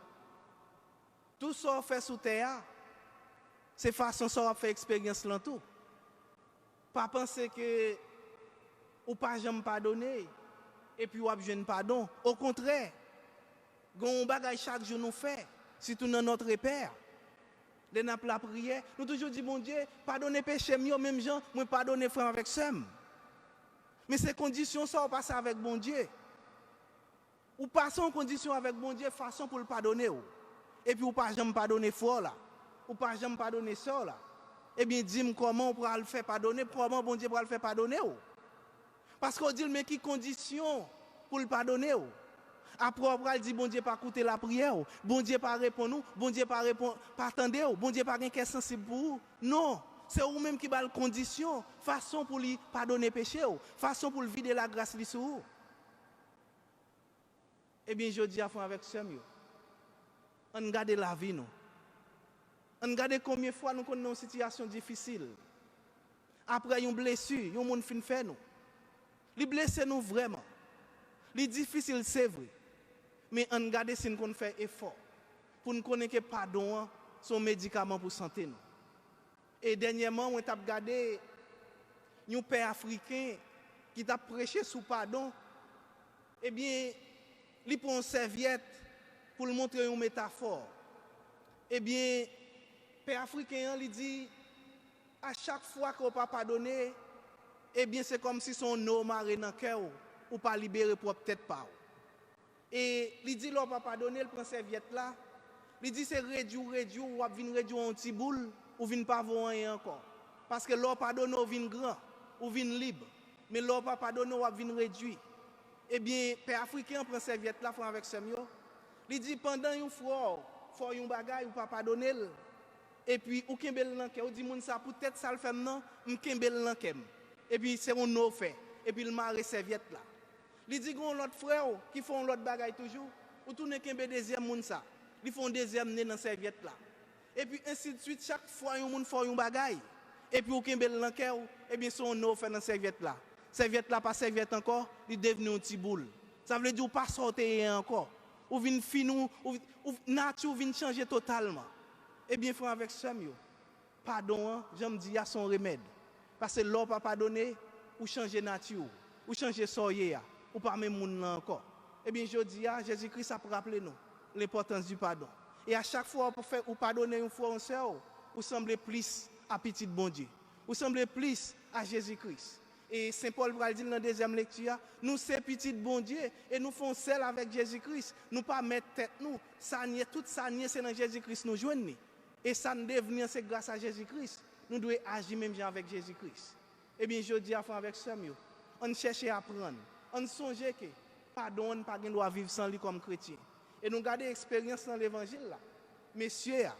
Tout ça on fait sous terre, c'est façon ça on fait expérience là tout. Pas penser que ou pas jamais pardonner et puis ou besoin pardon. Au contraire, gon bagay chaque jour nous fait, surtout dans notre repère. De la prière, nous toujours dit bon Dieu, pardonnez péché mieux même gens, moi pardonner frère avec sem. Mais ces conditions ça on passe avec bon Dieu. Ou passons en condition avec bon Dieu façon pour le pardonner. Et puis ou pas jamais pardonner fort là. Ou pas jamais pardonner ça là. Eh bien dis-moi comment on pourra le faire pardonner, comment bon Dieu pourra le faire pardonner. Parce qu'on dit mais qui condition pour le pardonner. Après, on dit, bon Dieu, pas écouter la prière, bon Dieu, pas répondre nous, bon Dieu, pas répondre, pas attendre, bon Dieu, pas une question sensible pour vous. Non, c'est vous-même qui avez la condition, façon pour lui pardonner péché, façon pour lui vider la grâce sur vous. Eh bien, je dis à vous avec ce mieux, on regarde la vie, nous. On regarde combien de fois nous connaissons une situation difficile. Après, une blessure, un monde fin fait nous. Les blessés nous vraiment. Les difficiles, c'est vrai. Mais on regarde si nous fait effort pour nous connaître que pardon son médicament pour santé nous. Et dernièrement, on a regardé un père africain qui t'a prêché sous pardon. Eh bien, il prend une serviette pour lui montrer une métaphore. Eh bien, père africain lui dit à chaque fois qu'on pas pardonner, eh bien c'est comme si son eau marée dans le cœur ou pas libéré pour peut-être pas. Et il dit, l'on va pardonner, il prend serviette là. Il dit, c'est réduit, ou vient réduire un petit boule, ou vient pas voir rien encore. Parce que l'on pardonne, ou vient grand, ou vient libre. Mais l'on va pardonner, ou vient réduit. Eh bien, père africain prend serviette là, avec ce mieux. Il dit, pendant une fois, faut un bagage, ou pas pardonner. Et puis, ou kembel lanke, ou dit, moun ça, peut-être ça le fait non, m'kembel lanke. Et puis, c'est un autre fait. Et puis, il m'a serviette là. Ils disent qu'on l'autre frère qui font l'autre bagaille toujours, ou tout n'est qu'un deuxième monde ça. Ils font deuxième né dans serviette là. Et puis ainsi de suite chaque fois un monde fait un bagaille. Et puis au kembel l'enquête, et bien son eau fait dans serviette là. Serviette là pas serviette encore, il devenu un petit boule. Ça veut dire ou pas sortir encore. Ou vient finou, ou nature vient changer totalement. Eh bien, frère avec Samuel, pardon, j'aime dire, il y a son remède. Parce que l'on pas pardonner, ou changer nature, ou changer soyer, ou pas même moun encore. Eh bien, je dis, Jésus-Christ a rappelé nous l'importance du pardon. Et à chaque fois, pour faire ou pardonner une fois, on sait, vous semblez plus à petit bon Dieu. Vous semblez plus à Jésus-Christ. Et Saint Paul va dire dans la deuxième lecture, nous c'est petit bon Dieu et nous faisons celle avec Jésus-Christ. Nous pas mettre tête nous, ça nie tout ça nie c'est dans Jésus-Christ nous joindre. Et ça ne devient c'est grâce à Jésus-Christ. Nous devons agir même avec Jésus-Christ. Eh bien je dis à fond avec Samuel, on cherche à apprendre, on songe que pardon on pas doit vivre sans lui comme chrétien. Et nous garder expérience dans l'évangile là. Messieurs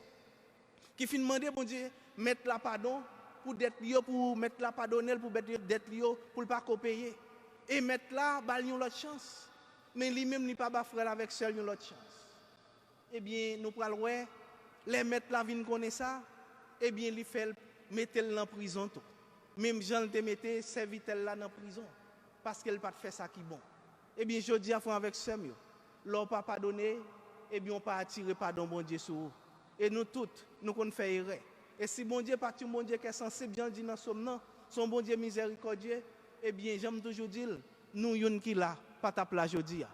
qui fin demander bon Dieu mettre la pardon pour d'être pour mettre la pardonner pour d'être pour pas payer et mettre là ba l'autre chance mais lui-même n'est pas frère avec seul une autre chance. Eh bien nous pral ouais les mettre la vinn connaît ça eh bien il fait mettre en prison tout. Même Jean te mettait serviteur là dans prison parce qu'elle pas fait ça qui bon. Eh bien je dis à fond avec Samuel l'on pas pardonner eh bien on pas attirer pardon bon Dieu sur vous. Et nous toutes nous qu'on fait erreur. Et si bon Dieu pas un bon Dieu qui est sensible, bien dit dans somme son bon Dieu miséricordieux, eh bien j'aime toujours dire nous yon qui là pas ta place jodi.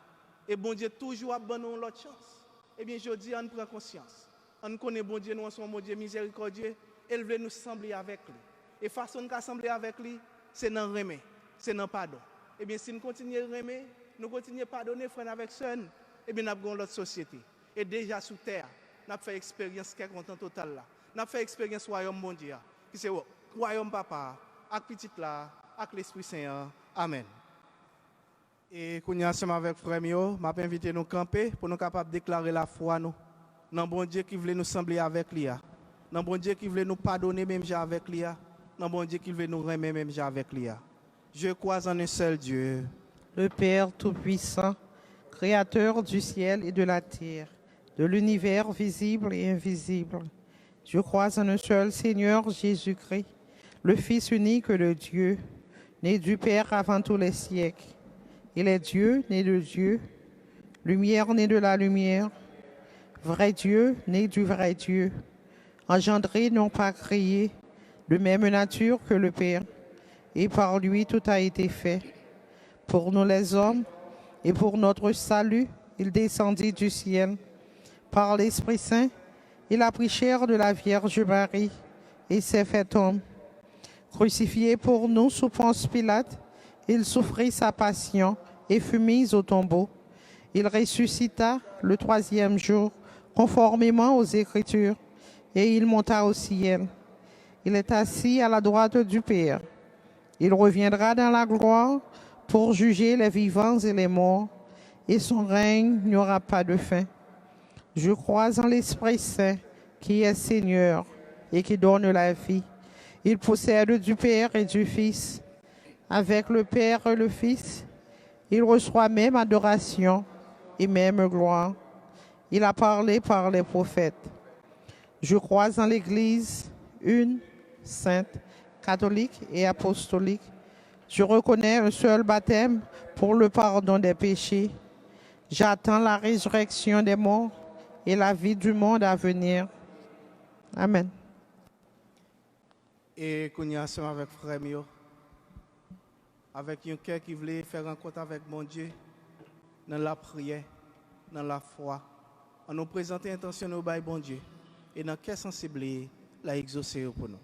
Et bon Dieu toujours a donné l'autre chance. Eh bien jodi on prend conscience. On connaît bon Dieu nous son bon Dieu miséricordieux, il veut nous sembler avec lui. Et façon qu'a sembler avec lui, c'est dans remet, c'est dans pardon. Eh bien si nous continuons remet, nous continuons pardonner frère avec sœur, eh bien nous avons l'autre société. Et déjà sous terre, nous avons fait expérience qui est content total là. Nous avons fait expérience royaume mondial, qui c'est royaume papa, avec petit là, avec l'Esprit Saint. Amen. Et qu'on y a ensemble avec frère Mio, m'a invité nous camper pour nous capables de déclarer la foi nous. Dans bon Dieu qui voulait nous sembler avec lui. Dans bon Dieu qui voulait nous pardonner même avec lui. Dans bon Dieu qui voulait nous remettre même avec lui. Je crois en un seul Dieu, le Père Tout-Puissant, Créateur du ciel et de la terre, de l'univers visible et invisible. Je crois en un seul Seigneur Jésus-Christ, le Fils unique de Dieu, né du Père avant tous les siècles. Il est Dieu, né de Dieu, lumière née de la lumière, vrai Dieu, né du vrai Dieu, engendré, non pas créé, de même nature que le Père, et par lui tout a été fait. Pour nous les hommes, et pour notre salut, il descendit du ciel. Par l'Esprit Saint, il a pris chair de la Vierge Marie et s'est fait homme. Crucifié pour nous sous Ponce Pilate, il souffrit sa passion et fut mis au tombeau. Il ressuscita le troisième jour, conformément aux Écritures, et il monta au ciel. Il est assis à la droite du Père. Il reviendra dans la gloire pour juger les vivants et les morts, et son règne n'aura pas de fin. Je crois en l'Esprit Saint, qui est Seigneur et qui donne la vie. Il possède du Père et du Fils. Avec le Père et le Fils, il reçoit même adoration et même gloire. Il a parlé par les prophètes. Je crois en l'Église, une, sainte, catholique et apostolique. Je reconnais un seul baptême pour le pardon des péchés. J'attends la résurrection des morts et la vie du monde à venir. Amen. Et qu'on y a ensemble avec frère Mio, avec un cœur qui voulait faire rencontre avec mon Dieu, dans la prière, dans la foi, en nous présentant intention au bail bon Dieu, et dans quel sensible la exaucer pour nous.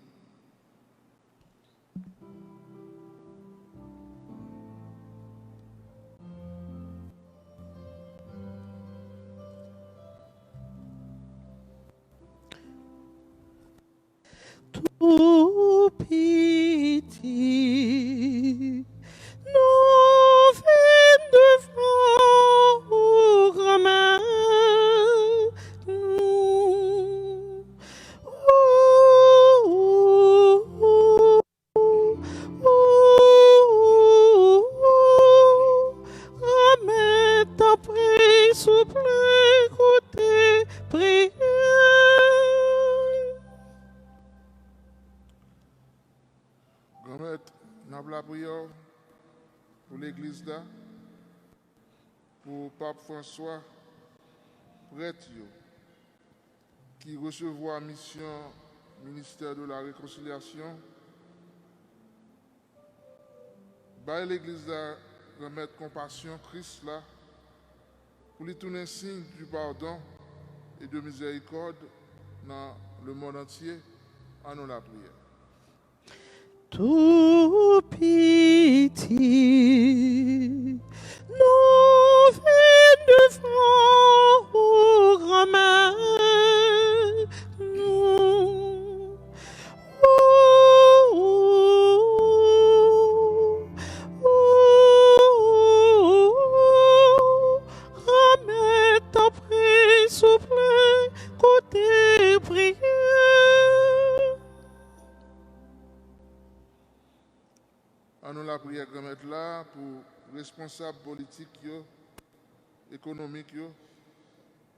Tout pitié, nous venons devant vos grand-mères. Ramène ta prière, souple, écoutez, prière. Grand-mère, nous avons la prière pour l'église là. pour Pape François, prêtre, qui recevoir mission ministère de la Réconciliation, bah l'Église a remettre compassion Christ là, pour lui tourner signe du pardon et de miséricorde dans le monde entier, en nous la prière. Tout pitié, nous venons devant au grand-mère, nous. Ramène ta prière, souple, côté prière. En nous la prière remettre là pour responsables politiques, économiques, qui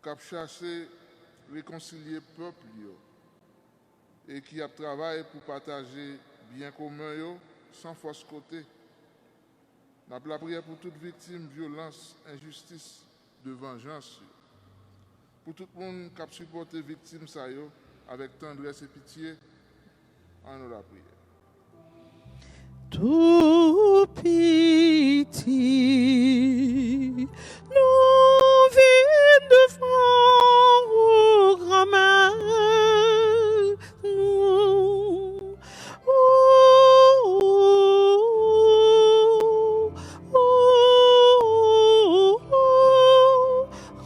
ont cherché réconcilier le peuple et qui a travaillé pour partager bien commun sans force côté. Nous avons la prière pour toute victime de violence, injustice, de vengeance. Pour tout le monde qui a supporté les victimes avec tendresse et pitié, en nous la prière. Tout pitié, nous venons devant au grand-mère, nous.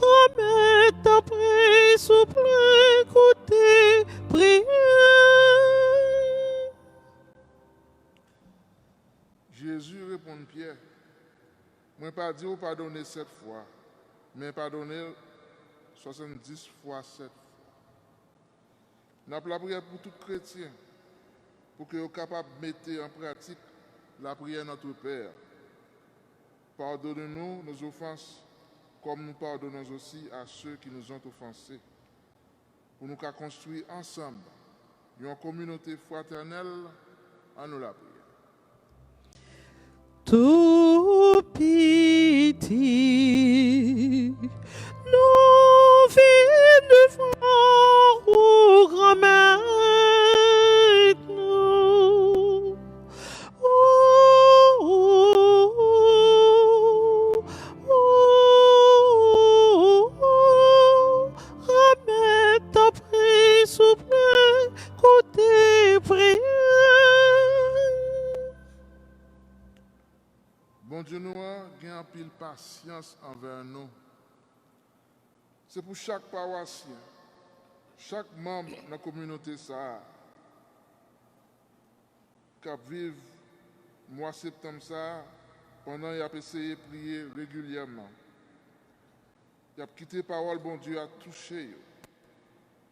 Ramène ta prière, souple, côté prière. Jésus répond Pierre, moi pas dire ou pardonner 7 fois, mais pardonner 70 fois 7 fois. Nous avons la prière pour tout chrétien, pour que soient capables de mettre en pratique la prière de notre Père. Pardonne-nous nos offenses, comme nous pardonnons aussi à ceux qui nous ont offensés, pour nous construire ensemble une communauté fraternelle en nous la prière. Tout pitié, nous venons devant au grand-mère, nous. Ramène ta prière, souple, côté prière. Bon Dieu nous a un pile patience envers nous. C'est pour chaque paroissien, chaque membre de la communauté ça qui vivent le mois de septembre ça pendant qu'il a essayé de prier régulièrement. Il a quitté la parole bon Dieu à toucher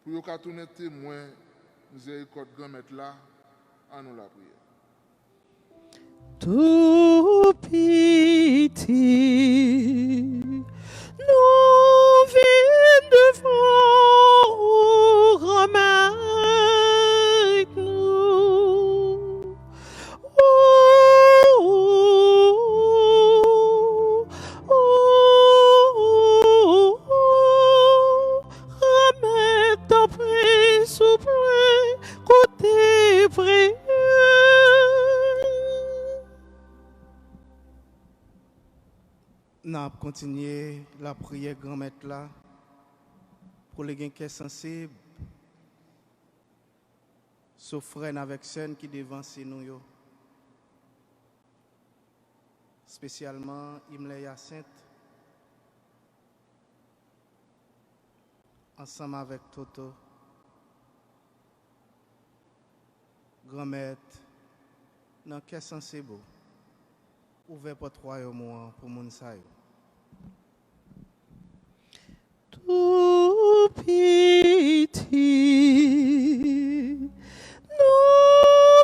pour qu'il tourner témoin miséricorde grand-mère là en nous la prière. Tout pitié, nous venons devant au grand-mère, nous. Ramène ta prière, souple, côté prière. Nous allons continuer la prière grand-mère là pour les gens qui sont sensibles, sauf frères avec sœurs qui devancent nous. Spécialement Imle Hyacinthe, ensemble avec Toto, grand-mère, dans quel sens c'est beau, ouvert pour 3 mois pour mon saï. Tout pitié, nous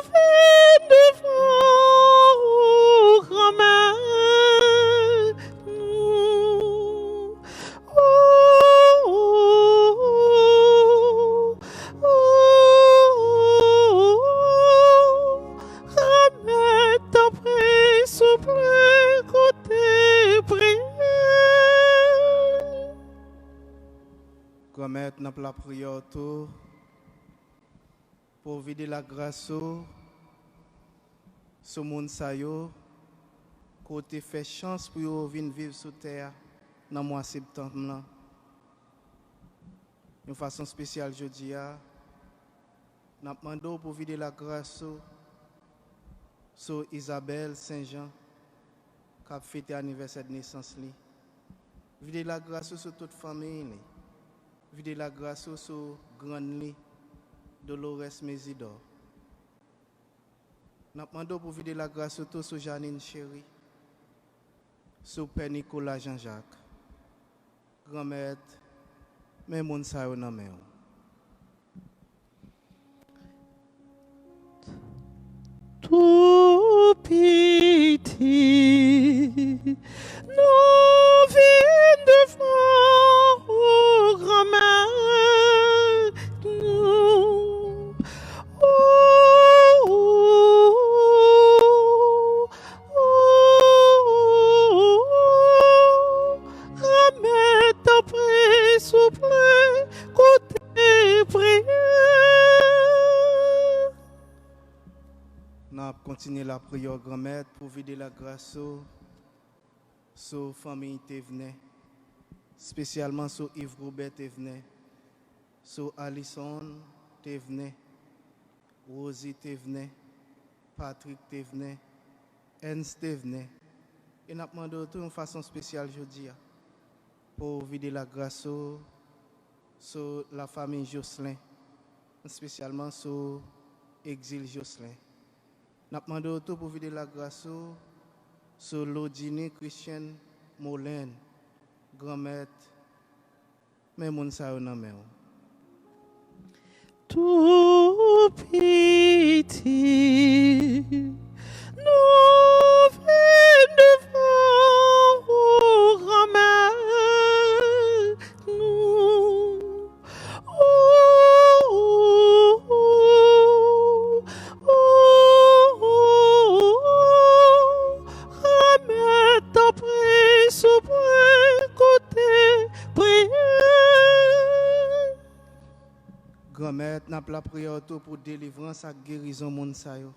venons devant au grand-mère, nous. Ramène ta prière, souple, côté prière. Grand-mère, nous la prière tout pour vider la grâce sur le monde côté fait chance pour venir vivre sur terre dans le mois de septembre. De façon spéciale aujourd'hui, nous demandons pour vider la grâce sur Isabelle Saint-Jean qui a fêté l'anniversaire de naissance. Vider la grâce sur toute famille. Vider la grâce sur Grande Dolores Mésidor. Nous demandons pour vider la grâce sur Janine Chéri, sur Père Nicolas Jean-Jacques, grand-mère, mais mon sa yo nan men. Tout petit, nous vîmes devant au grand-mère, nous, grand-mère t'en prie, souple, côté prière. Nous allons continuer la prière grand-mère pour vider la grâce sur la famille Thévenet, spécialement sur Yves Robert Thévenet, sur Alison Thévenet, Rosie Thévenet, Patrick Thévenet, Ernst Thévenet. Et nous demandons de façon spéciale aujourd'hui pour vider la grâce sur la famille Jocelyn, spécialement sur Exil Jocelyn. Nous demandons tout pour vider la grâce sur l'Odine Christian Molin, grand-mère, mais mon sa yo nan men. Tout petit, nous vîmes devant au grand-mère, nous, grand-mère t'en prie, souple, côté prière. Grand-mère, nous avons la prière tout pour délivrance et guérison moun sa yo.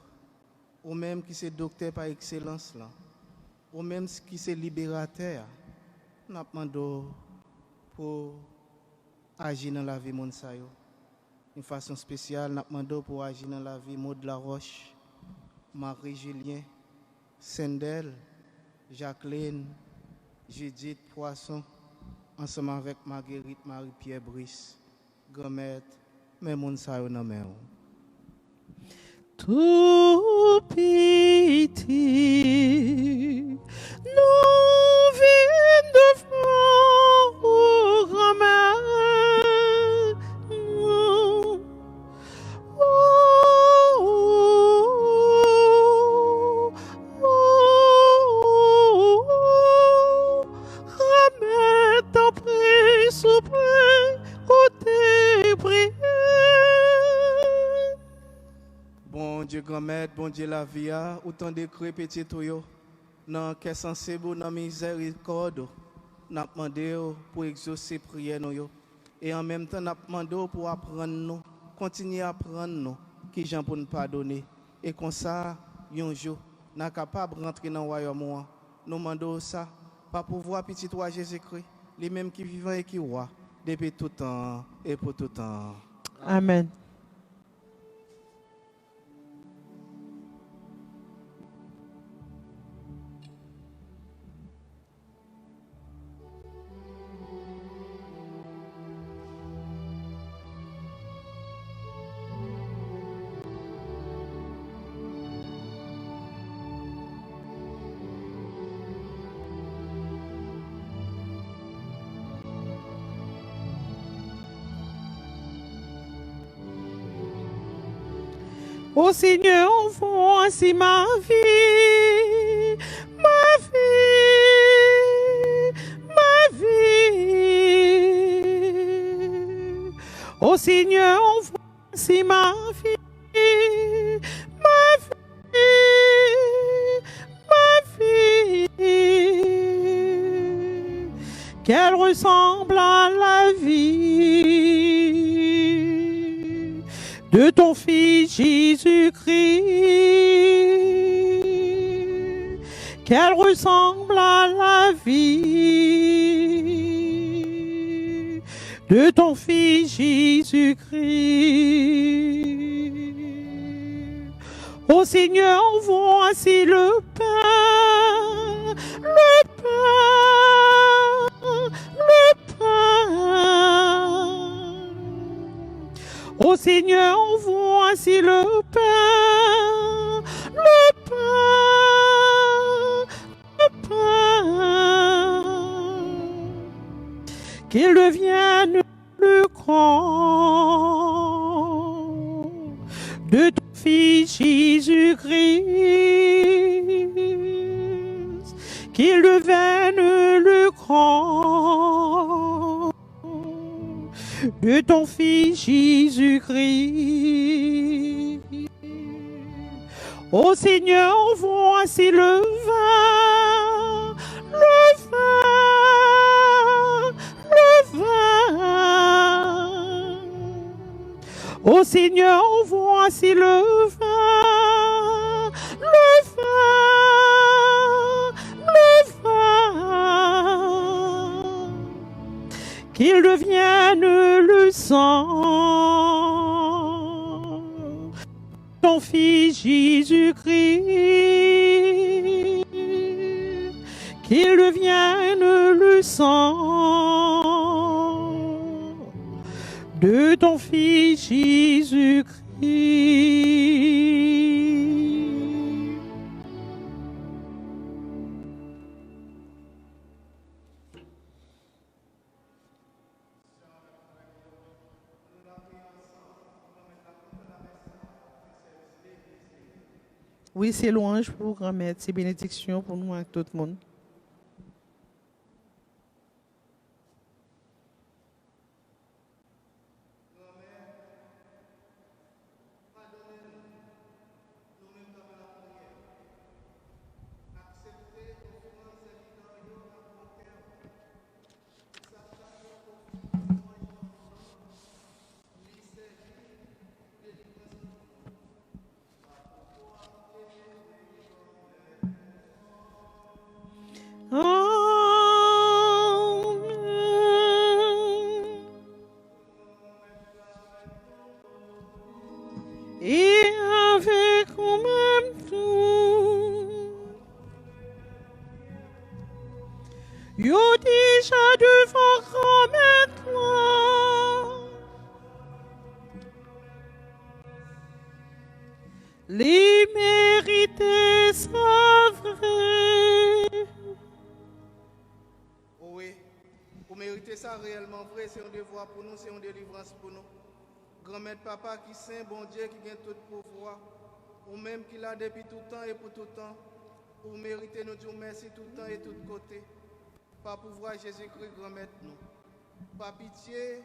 Ou même qui c'est docteur par excellence là. Ou même qui c'est libérateur. Nous demandons pour agir dans la vie moun sa yo. D'une façon spéciale, nous demandons pour agir dans la vie Maud Laroche, Marie-Julien, Sendel, Jacqueline, Judith Poisson, ensemble avec Marguerite Marie-Pierre Brice, grand-mère, mais moun sa yo nan men. Tout petit, nous vîmes devant au grand-mère, nous, grand-mère t'en prie, souple, côté prière. Bon Dieu grand-mère, bon Dieu la vie, autant de creux petit yo, dans qu'est censé bon dans miséricorde, n'a demandé pour exaucer prière nous yo. Et en même temps n'a demandé pour apprendre nous, continuer à apprendre nous qui Jean pour nous pardonner. Et comme ça, un jour, n'a capable de rentrer dans le royaume. Nous demandons ça, pas pour voir petit roi Jésus-Christ, les mêmes qui vivent et qui roi, depuis tout temps et pour tout temps. Amen. Ô Seigneur, voici ma vie, ma vie, ma vie. Ô Seigneur, voici ma vie, ma vie, ma vie. Quelle qu'elle ressemble à la vie de ton Fils Jésus-Christ, qu'elle ressemble à la vie de ton Fils Jésus-Christ. Ô Seigneur, voici le pain, le pain, le pain. Ô Seigneur, voici le pain, le pain, le pain. Qu'il devienne le corps de ton Fils Jésus-Christ, qu'il devienne le corps de ton Fils Jésus-Christ. Ô Seigneur, voici le vin, le vin, le vin. Ô Seigneur, voici le vin, le vin, le vin. Qu'il devienne le sang, ton Fils Jésus-Christ, qu'il devienne le sang de ton Fils Jésus-Christ. Oui, c'est louange pour grand-mère, c'est bénédiction pour nous et tout le monde. Et avec en même temps, yo déjà devant grand-mère toi, les mérités sont vrais. Oui, pour mériter ça réellement vrai, c'est un devoir pour nous, c'est une délivrance pour nous. Grand-mère, papa qui saint, bon Dieu, qui gagne tout pouvoir, ou même qui l'a depuis tout temps et pour tout temps, pour mériter nous dire merci tout temps et tout côté. Par pouvoir Jésus-Christ, grand-mère, nous. Par pitié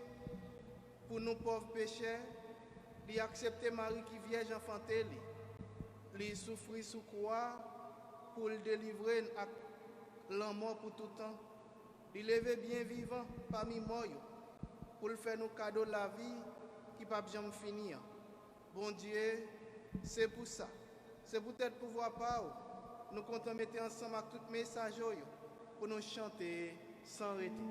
pour nous pauvres pécheurs, d'y accepter Marie qui vierge enfantée, lui souffrir sous croix pour le délivrer à la mort pour tout temps. Il lever bien vivant parmi moi pour le faire nous cadeau de la vie qui ne peut jamais finir. Bon Dieu, c'est pour ça. C'est peut-être pouvoir pas nous comptons mettre ensemble avec tous les messages pour nous chanter sans arrêter.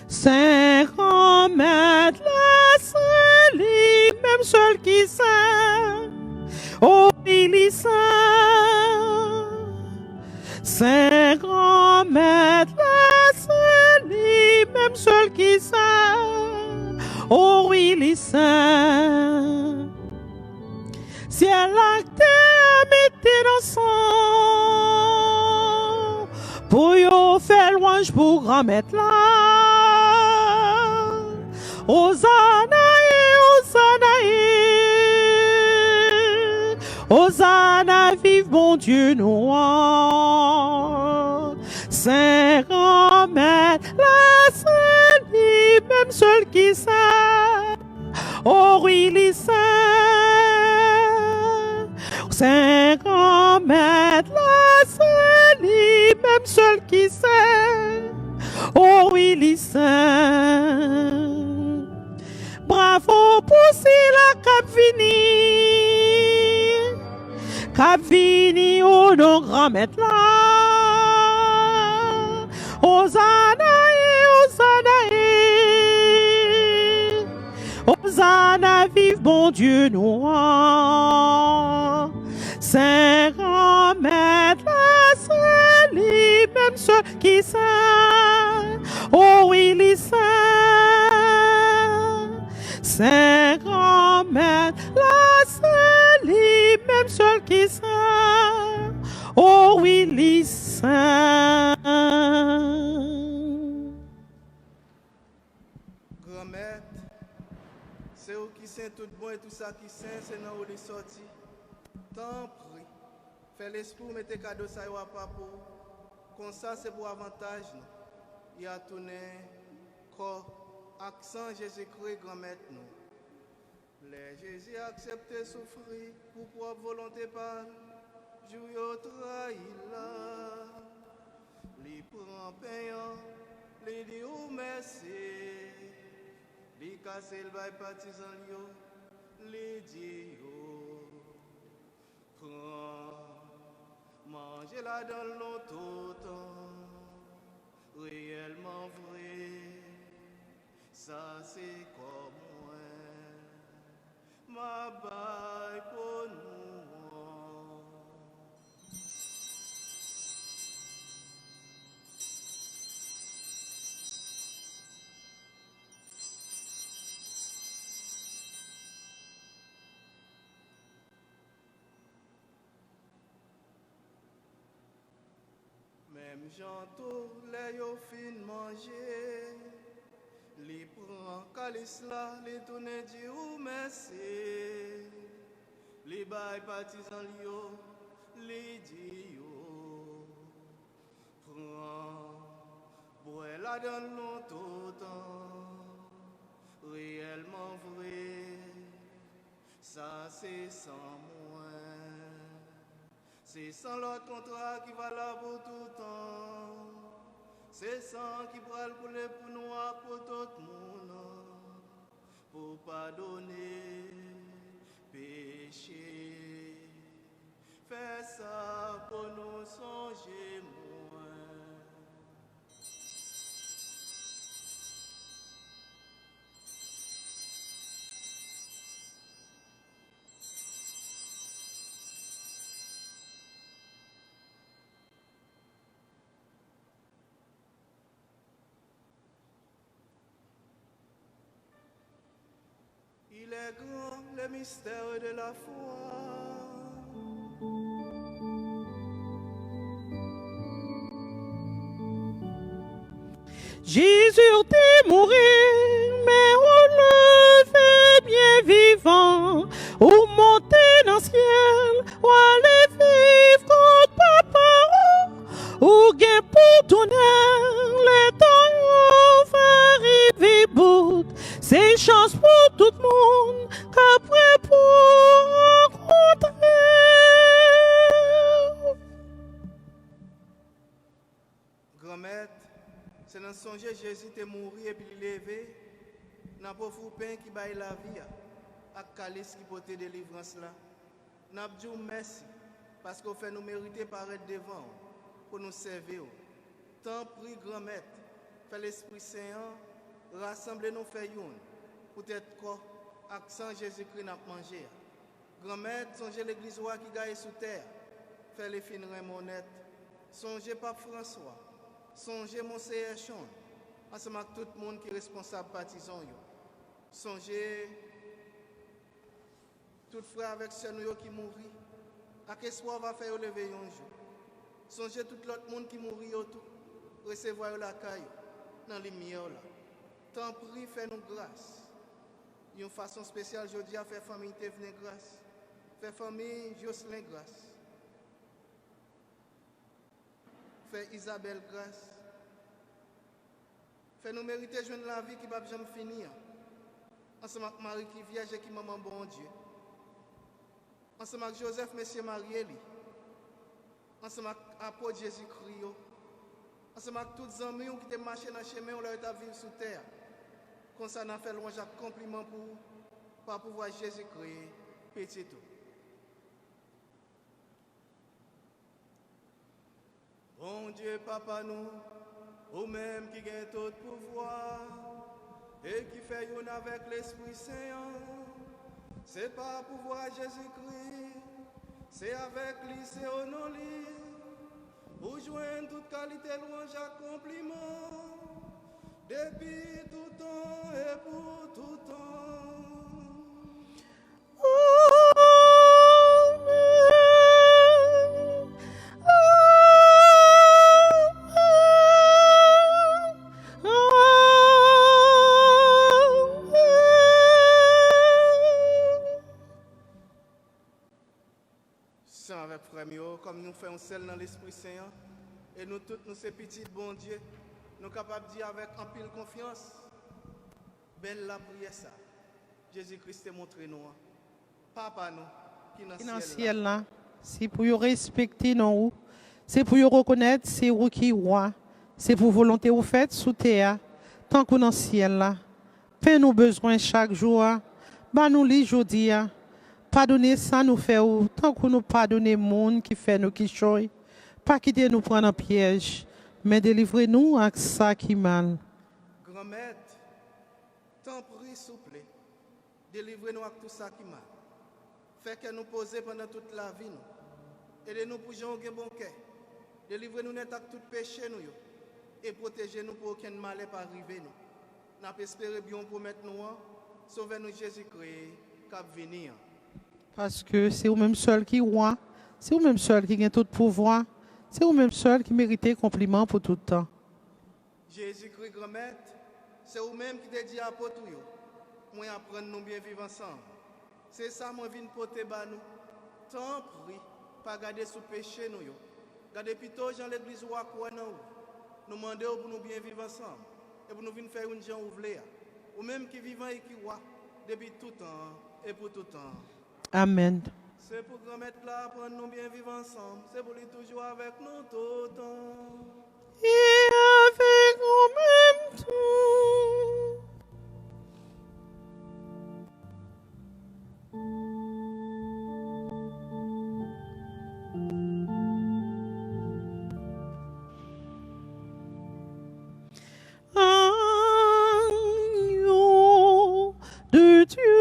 Saint grand-mère, laisse-les, même seul qui sait, oh, il est saint. Saint grand-mère, laisse-les, même seul qui sait, oh, il est saint. Si elle a mettez dans son, pour y faire louange pour grand-mère là. Hosanna, Hosanna, Hosanna, vive mon Dieu noir. Saint grand-mère, la Sainte, seul qui sait. Oh oui, les saints, Saint grand-maître, la seule, même seul qui sait. Oh oui, les saints, bravo pour la Cap vini, oh nos grand-maître là. Hosanna, Hosanna, vive bon Dieu noir. Saint grand-maître, la seule, même ceux qui savent. Oh oui, les saints. Saint grand-maître, la seule, même ceux qui savent. Oh oui, les saints. Grand-maître, c'est où qui sait tout bon et tout ça qui sait, c'est là où il est sorti. Tant pris. Fais l'esprit, mettez cadeau ça y a pas pour. Comme ça, c'est pour avantage. Il a tourné corps, accent Jésus-Christ, grand-maître nous. Les Jésus accepté souffrir pour propre volonté par jouer au trahi là. Li prend payant, li dit ou merci. Li casse le bail partisan yo, li dit yo. Prends, mangez la dans l'autre temps. Réellement vrai, ça c'est comme moi. Ma baille pour nous. Même j'entends les yo fin manger, li prend calice là, li tourne di ou merci, li bay partisan yo, li di yo, prend, bois la dans l'autre temps, réellement vrai, ça c'est sans moi. C'est sans l'autre contrat qui va là pour tout temps. C'est sans qui va le couler pour nous, pour tout le monde. Pour pardonner péché. Fais ça pour nous songer moins. Il est grand le mystère de la foi. Jésus t'est mourir, mais on le fait bien vivant. Ou monter dans le ciel, ou aller vivre contre papa. Ou gain pour tourner, le temps va arriver bout. C'est chance pour tout le monde, qu'après pour rencontrer. Grand-maître, c'est dans son Jésus t'est mort et puis il est levé. N'a pas fou pain qui baille la vie, à calice qui porte délivrance là. N'a pas dit merci, parce qu'on fait nous mériter paraître devant pour nous servir. Tant pris, grand-maître, fait l'Esprit Saint, rassemblez-nous, fait une, pour être quoi, accent Jésus-Christ n'a mangé. Grand-maître, songez l'église qui gagne sous terre, fait les fins honnêtes. Songez Pape François, songez Monseigneur Chon, ensemble avec tout le monde qui est responsable partisan. Songez tout frère avec ceux qui mourent. À quel soir va faire lever un jour. Songez tout l'autre monde qui mourit autour. Recevoir la caille dans les lumière là. Tant pis, fais-nous grâce. Une façon spéciale aujourd'hui à faire famille Thévenin grâce. Faire famille Jocelyn grâce. Faire Isabelle grâce. Fais-nous mériter de joindre la vie qui ne va jamais finir. Ensemble avec Marie qui est vierge et qui est maman bon Dieu. Ensemble avec Joseph, Monsieur Marieli. Ensemble avec l'apôtre Jésus-Christ. Ensemble avec tous les amis qui ont marché dans le chemin, on leur a vivre sous terre. Comme ça, on a fait loin chaque compliment pour pouvoir Jésus-Christ, petit tout. Bon Dieu, Papa, nous, ou même qui gagne tout pouvoir et qui fait une avec l'Esprit Saint, c'est pas pouvoir Jésus-Christ, c'est avec lui, c'est au nom lui, où joindre toute qualité, louange, accomplissement, depuis tout temps et pour tout temps. Avec frère comme nous faisons seul dans l'Esprit Saint, et nous tous, nous ces petits bon Dieu, nous sommes capables de dire avec un pile confiance, belle la prière ça. Jésus-Christ est montré nous. Papa nous, qui est dans le ciel là, c'est pour vous respecter nous, c'est pour vous reconnaître, c'est vous qui roi, c'est pour volonté vous faites sous terre, tant qu'on est dans le ciel là. Fais nous besoin chaque jour, bah nous les aujourd'hui. Pardonnez ça nous fait tant que nous pardonnons monde qui fait nous qui choy. Pas quitter nous prendre en piège, mais délivrez-nous avec ça qui mal. Grand maître, t'en prie, s'il vous plaît, délivrez-nous avec tout ça qui mal. Fait que nous poser pendant toute la vie. Aidez-nous pour jouer un bon cœur. Délivrez-nous net avec tout péché nous et protégez-nous pour aucun mal n'est pas arrivé nous. Nous espérons bien promettre nous, sauvez-nous Jésus-Christ, cap venir. Parce que c'est vous-même seul qui roi, c'est vous-même seul qui a tout pouvoir, c'est vous-même seul qui mérite compliment pour tout le temps. Jésus-Christ, grand maître, c'est vous-même qui te dit à apôtre, moi apprendre nous bien vivre ensemble. C'est ça moi viens porter bas nous. Tant prie, pas garder sous péché nous. Gardez plutôt dans l'église ou à quoi nous. Nous demandons pour nous bien vivre ensemble et pour nous venir faire une gens ouvrir. Ou même qui vivent et qui voient depuis tout temps et pour tout temps. Amen. C'est pour grand maître là, pour nous bien vivre ensemble. C'est pour lui toujours avec nous tout le temps. Et avec nous même tout. Agneau de Dieu.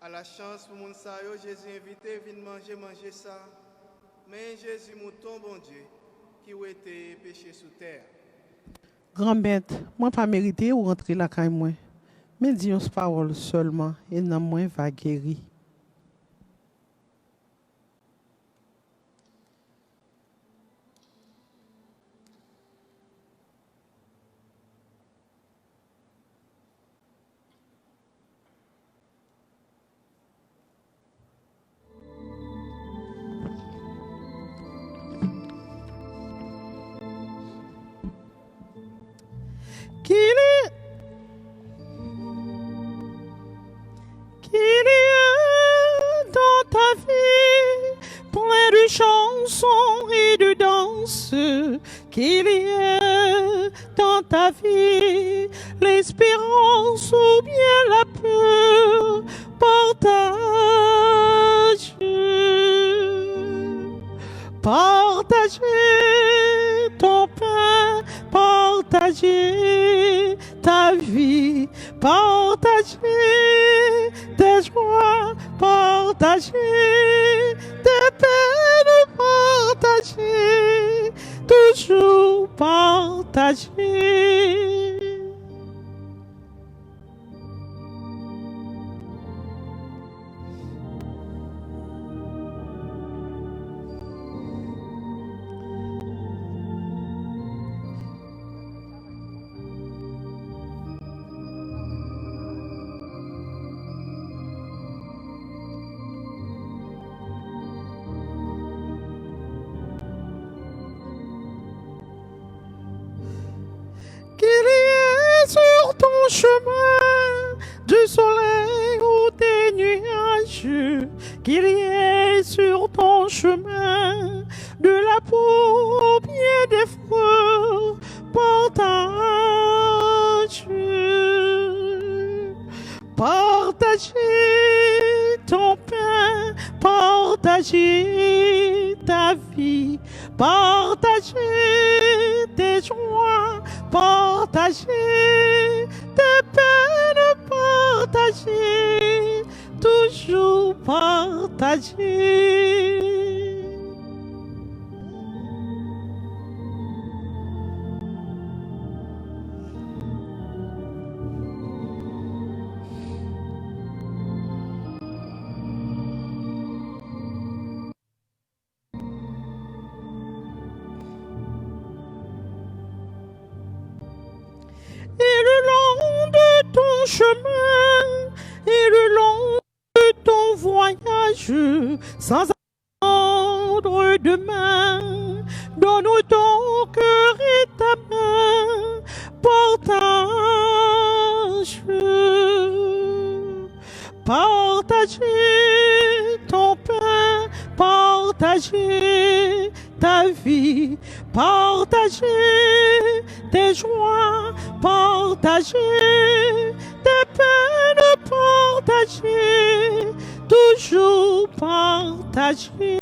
À la chance pour mon sayo, Jésus invité, viens manger ça. Mais Jésus, mouton bon Dieu, qui a été péché sous terre. Grand-mère, moi pas mérité ou rentrer la caille moi. Mais dis une parole seulement et non moins va guérir. Qu'il est, qu'il est dans ta vie plein de chansons et de danses. Qu'il y ait dans ta vie l'espérance ou bien la peur. Partage. Partager ton pain, partager ta vie, partager tes joies, partager tes peines, partager, toujours partager. Qu'il y ait sur ton chemin du soleil ou des nuages, qu'il y ait sur ton chemin de la peau ou bien des fleurs, partage. Partager ton pain, partager ta vie, partager tes joies, partager tes peines, partager, toujours partager. Et le long de ton chemin, et le long de ton voyage, sans attendre demain, donne ton cœur et ta main, partage. Partager ton pain, partager ta vie, partager tes joies, partager tes peines, partager, toujours partager.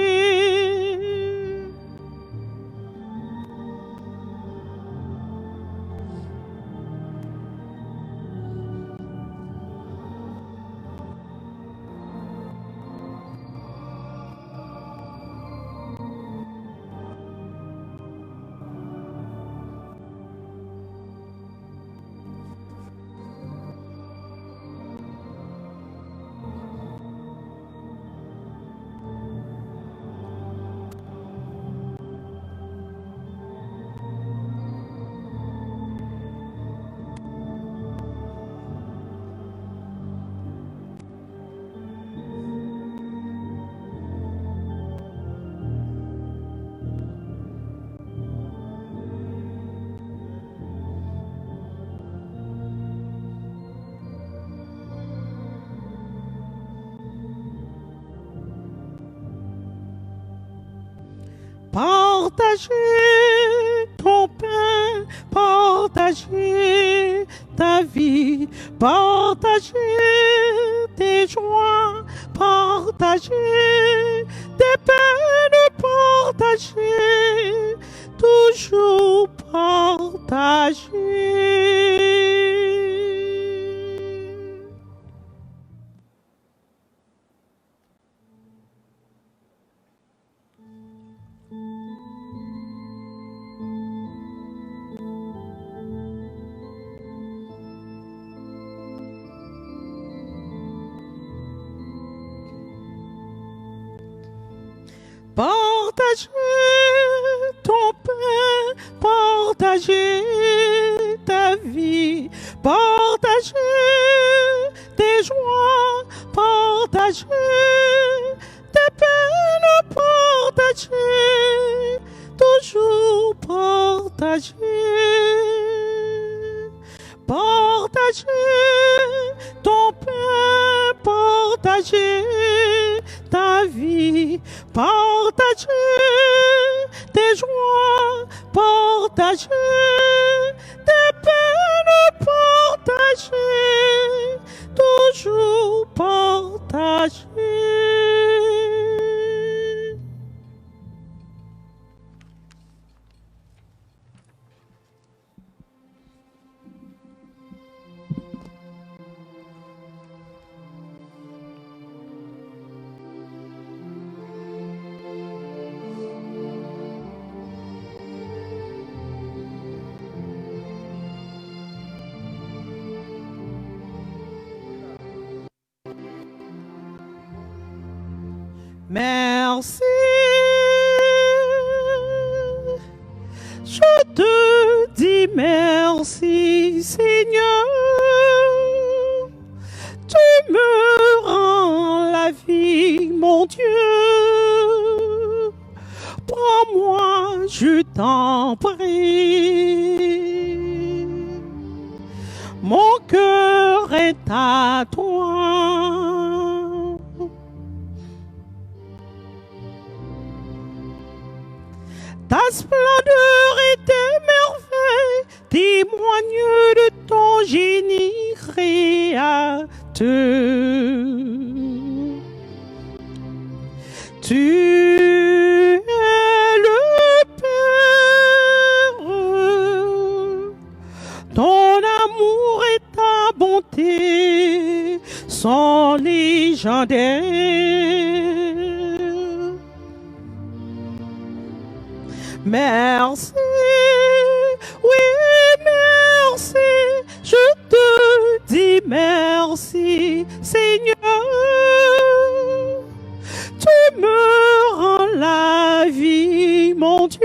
Partager ton pain, partager ta vie, partager tes joies, partager tes peines, partager, toujours partager. Partagez ton pain, partagez ta vie, partagez tes joies, partagez tes peines, partagez, toujours partagez. Partagez ton pain, partagez ta vie, partagez tes joies, partagez tes peines, partagez, toujours partagez. Merci, je te dis merci Seigneur, tu me rends la vie mon Dieu, prends-moi je t'en prie, mon cœur est à toi. Ta splendeur et tes merveilles témoignent de ton génie créateur. Tu es le Père, ton amour et ta bonté sont légendaires. Merci, oui merci, je te dis merci Seigneur, tu me rends la vie mon Dieu,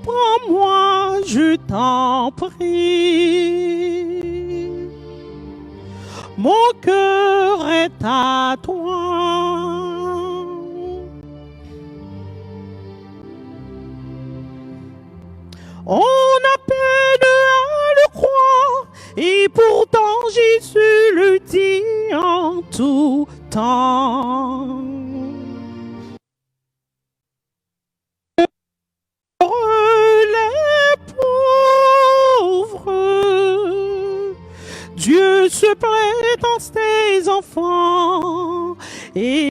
prends-moi je t'en prie, mon cœur est à toi. On a peine à le croire, et pourtant Jésus le dit en tout temps. Les pauvres, Dieu se plaît dans ses enfants, et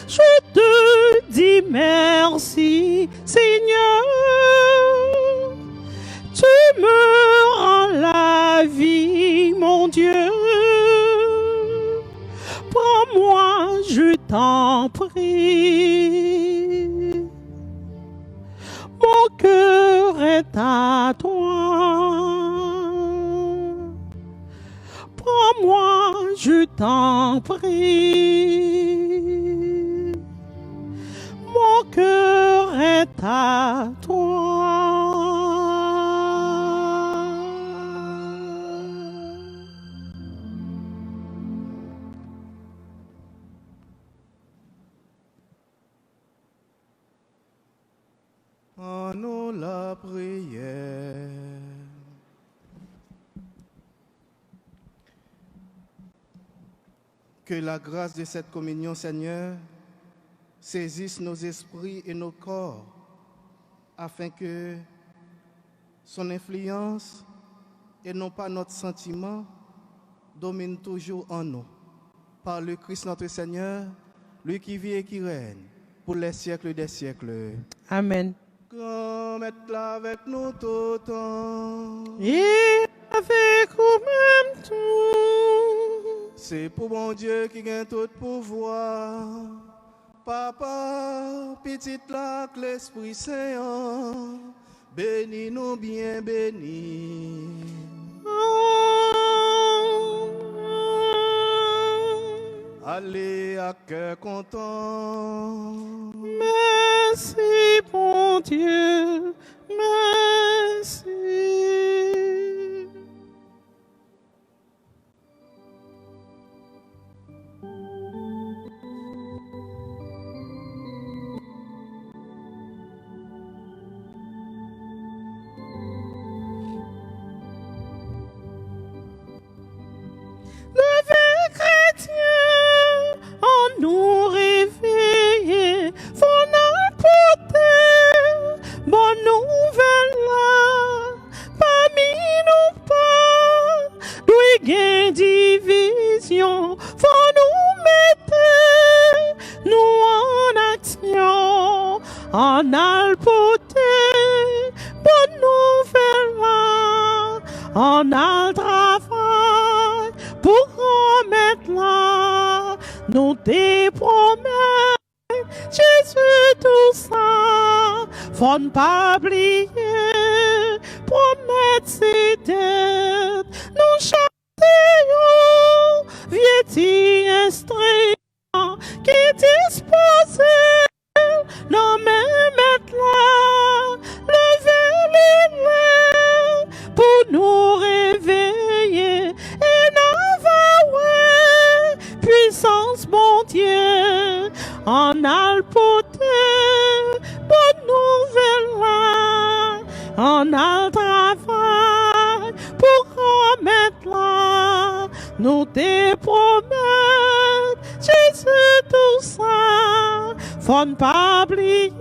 je te dis merci, Seigneur. Tu me rends la vie, mon Dieu. Prends-moi, je t'en prie. Mon cœur est à toi. Prends-moi, je t'en prie. Mon cœur est à toi. En nous la prière. Que la grâce de cette communion, Seigneur, saisisse nos esprits et nos corps, afin que son influence et non pas notre sentiment domine toujours en nous. Par le Christ notre Seigneur, lui qui vit et qui règne pour les siècles des siècles. Amen. Comme être là avec nous tout le temps. Et avec vous-même tout. C'est pour mon Dieu qui gagne tout pouvoir. Papa, petite là, que l'Esprit Saint, bénis nous bien, bénis. Allez à cœur content. Merci, bon Dieu, merci. Levez, chrétiens, en nous réveiller, faut n'apporter bonne nouvelle là. Parmi nous pas, d'où gain division, faut nous mettre nous en action, en alporter bonne nouvelle là, en al travail pour remettre là, nous te promettons, Jésus tout ça, faut ne pas oublier, promettre ses dettes, nous chantons, vieux instrument, qui dispose, non mais maintenant, levez les mains pour nous réveiller et n'avoir puissance, mon Dieu, en alporter bonne nouvelle là, en al travail pour remettre là, nous te promettons, Jésus tout ça, faut ne pas oublier,